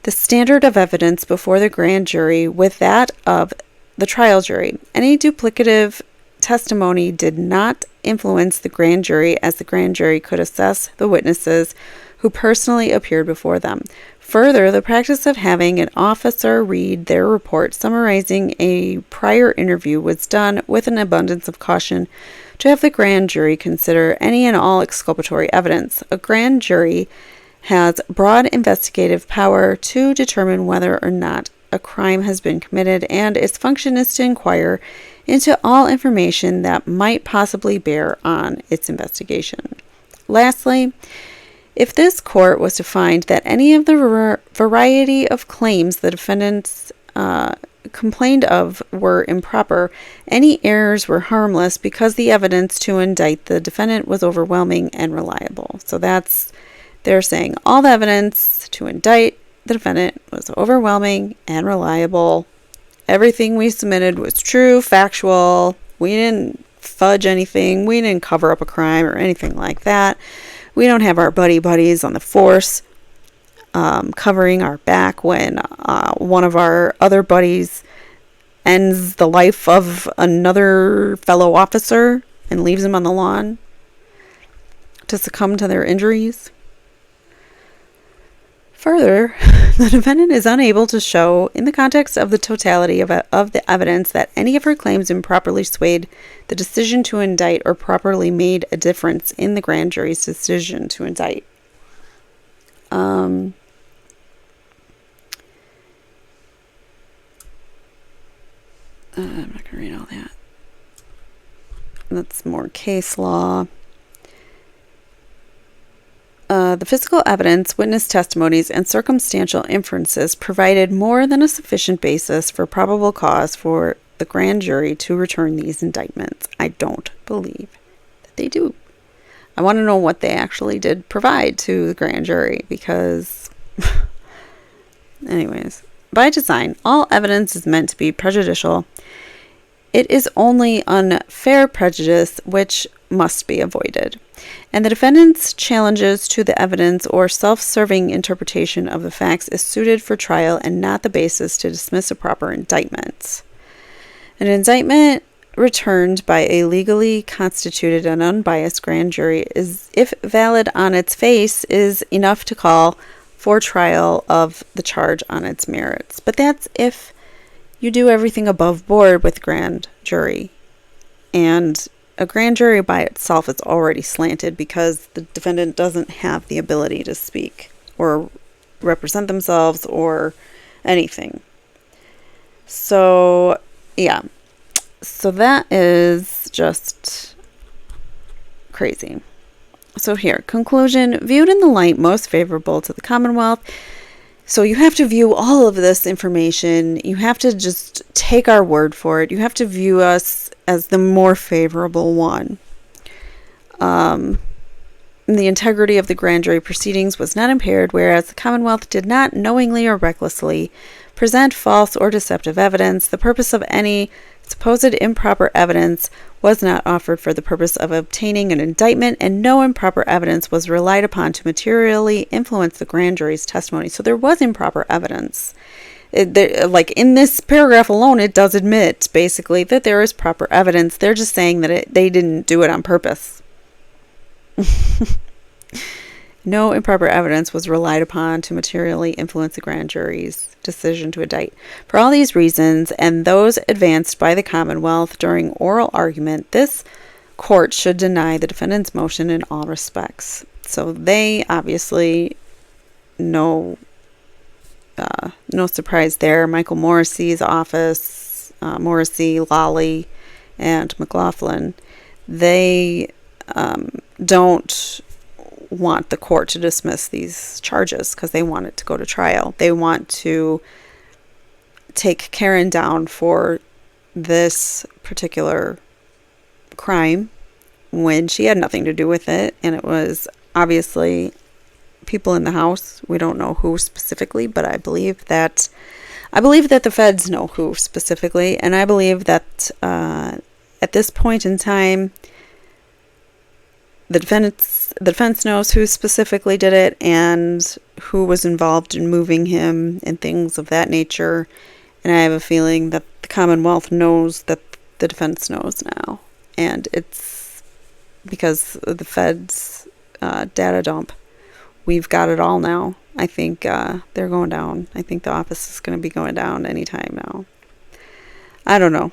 the standard of evidence before the grand jury with that of the trial jury. Any duplicative testimony did not influence the grand jury, as the grand jury could assess the witnesses who personally appeared before them. Further, the practice of having an officer read their report summarizing a prior interview was done with an abundance of caution to have the grand jury consider any and all exculpatory evidence. A grand jury has broad investigative power to determine whether or not a crime has been committed, and its function is to inquire into all information that might possibly bear on its investigation. Lastly, if this court was to find that any of the variety of claims the defendants complained of were improper, any errors were harmless because the evidence to indict the defendant was overwhelming and reliable. So they're saying all the evidence to indict the defendant was overwhelming and reliable. Everything we submitted was true, factual. We didn't fudge anything. We didn't cover up a crime or anything like that. We don't have our buddies on the force covering our back when one of our other buddies ends the life of another fellow officer and leaves him on the lawn to succumb to their injuries. Further, the defendant is unable to show, in the context of the totality of the evidence, that any of her claims improperly swayed the decision to indict or properly made a difference in the grand jury's decision to indict. I'm not going to read all that. That's more case law. The physical evidence, witness testimonies, and circumstantial inferences provided more than a sufficient basis for probable cause for the grand jury to return these indictments. I don't believe that they do. I want to know what they actually did provide to the grand jury, because anyways, by design, all evidence is meant to be prejudicial. It is only unfair prejudice which must be avoided, and the defendant's challenges to the evidence or self-serving interpretation of the facts is suited for trial and not the basis to dismiss a proper indictment. An indictment returned by a legally constituted and unbiased grand jury is, if valid on its face, is enough to call for trial of the charge on its merits. But that's if you do everything above board with grand jury. And a grand jury by itself is already slanted because the defendant doesn't have the ability to speak or represent themselves or anything. So, yeah. So that is just crazy. So here, conclusion, viewed in the light most favorable to the Commonwealth. So you have to view all of this information. You have to just take our word for it. You have to view us as the more favorable one. The integrity of the grand jury proceedings was not impaired, whereas the Commonwealth did not knowingly or recklessly present false or deceptive evidence. The purpose of any supposed improper evidence was not offered for the purpose of obtaining an indictment, and no improper evidence was relied upon to materially influence the grand jury's testimony. So there was improper evidence. Like in this paragraph alone, it does admit basically that there is proper evidence. They're just saying that they didn't do it on purpose. No improper evidence was relied upon to materially influence the grand jury's decision to indict. For all these reasons, and those advanced by the Commonwealth during oral argument, this court should deny the defendant's motion in all respects. So they obviously, no surprise there. Michael Morrissey's office, Morrissey, Lawley, and McLaughlin, they don't want the court to dismiss these charges because they want it to go to trial. They want to take Karen down for this particular crime when she had nothing to do with it, and it was obviously people in the house. We don't know who specifically, but I believe that the feds know who specifically, and I believe that at this point in time, the defense knows who specifically did it and who was involved in moving him and things of that nature. And I have a feeling that the Commonwealth knows that the defense knows now. And it's because of the feds' data dump. We've got it all now. I think they're going down. I think the office is going to be going down anytime now. I don't know.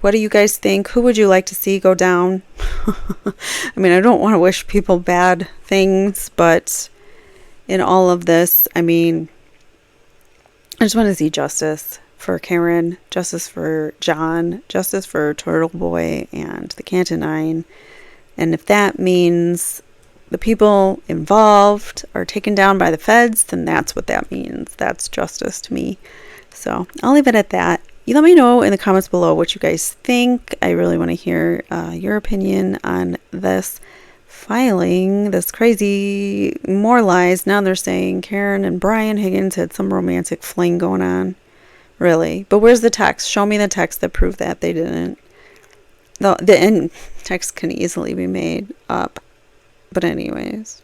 What do you guys think? Who would you like to see go down? I mean, I don't want to wish people bad things, but in all of this, I mean, I just want to see justice for Karen, justice for John, justice for Turtle Boy and the Canton 9. And if that means the people involved are taken down by the feds, then that's what that means. That's justice to me. So I'll leave it at that. You let me know in the comments below what you guys think. I really want to hear your opinion on this filing, this crazy, more lies. Now they're saying Karen and Brian Higgins had some romantic fling going on. Really? But where's the text? Show me the text that proved that they didn't. The end text can easily be made up. But anyways,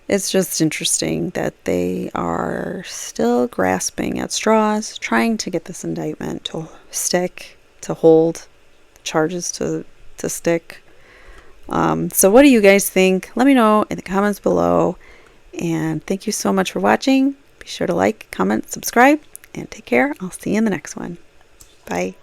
it's just interesting that they are still grasping at straws, trying to get this indictment to stick, to hold, charges to stick. So what do you guys think? Let me know in the comments below. And thank you so much for watching. Be sure to like, comment, subscribe, and take care. I'll see you in the next one. Bye.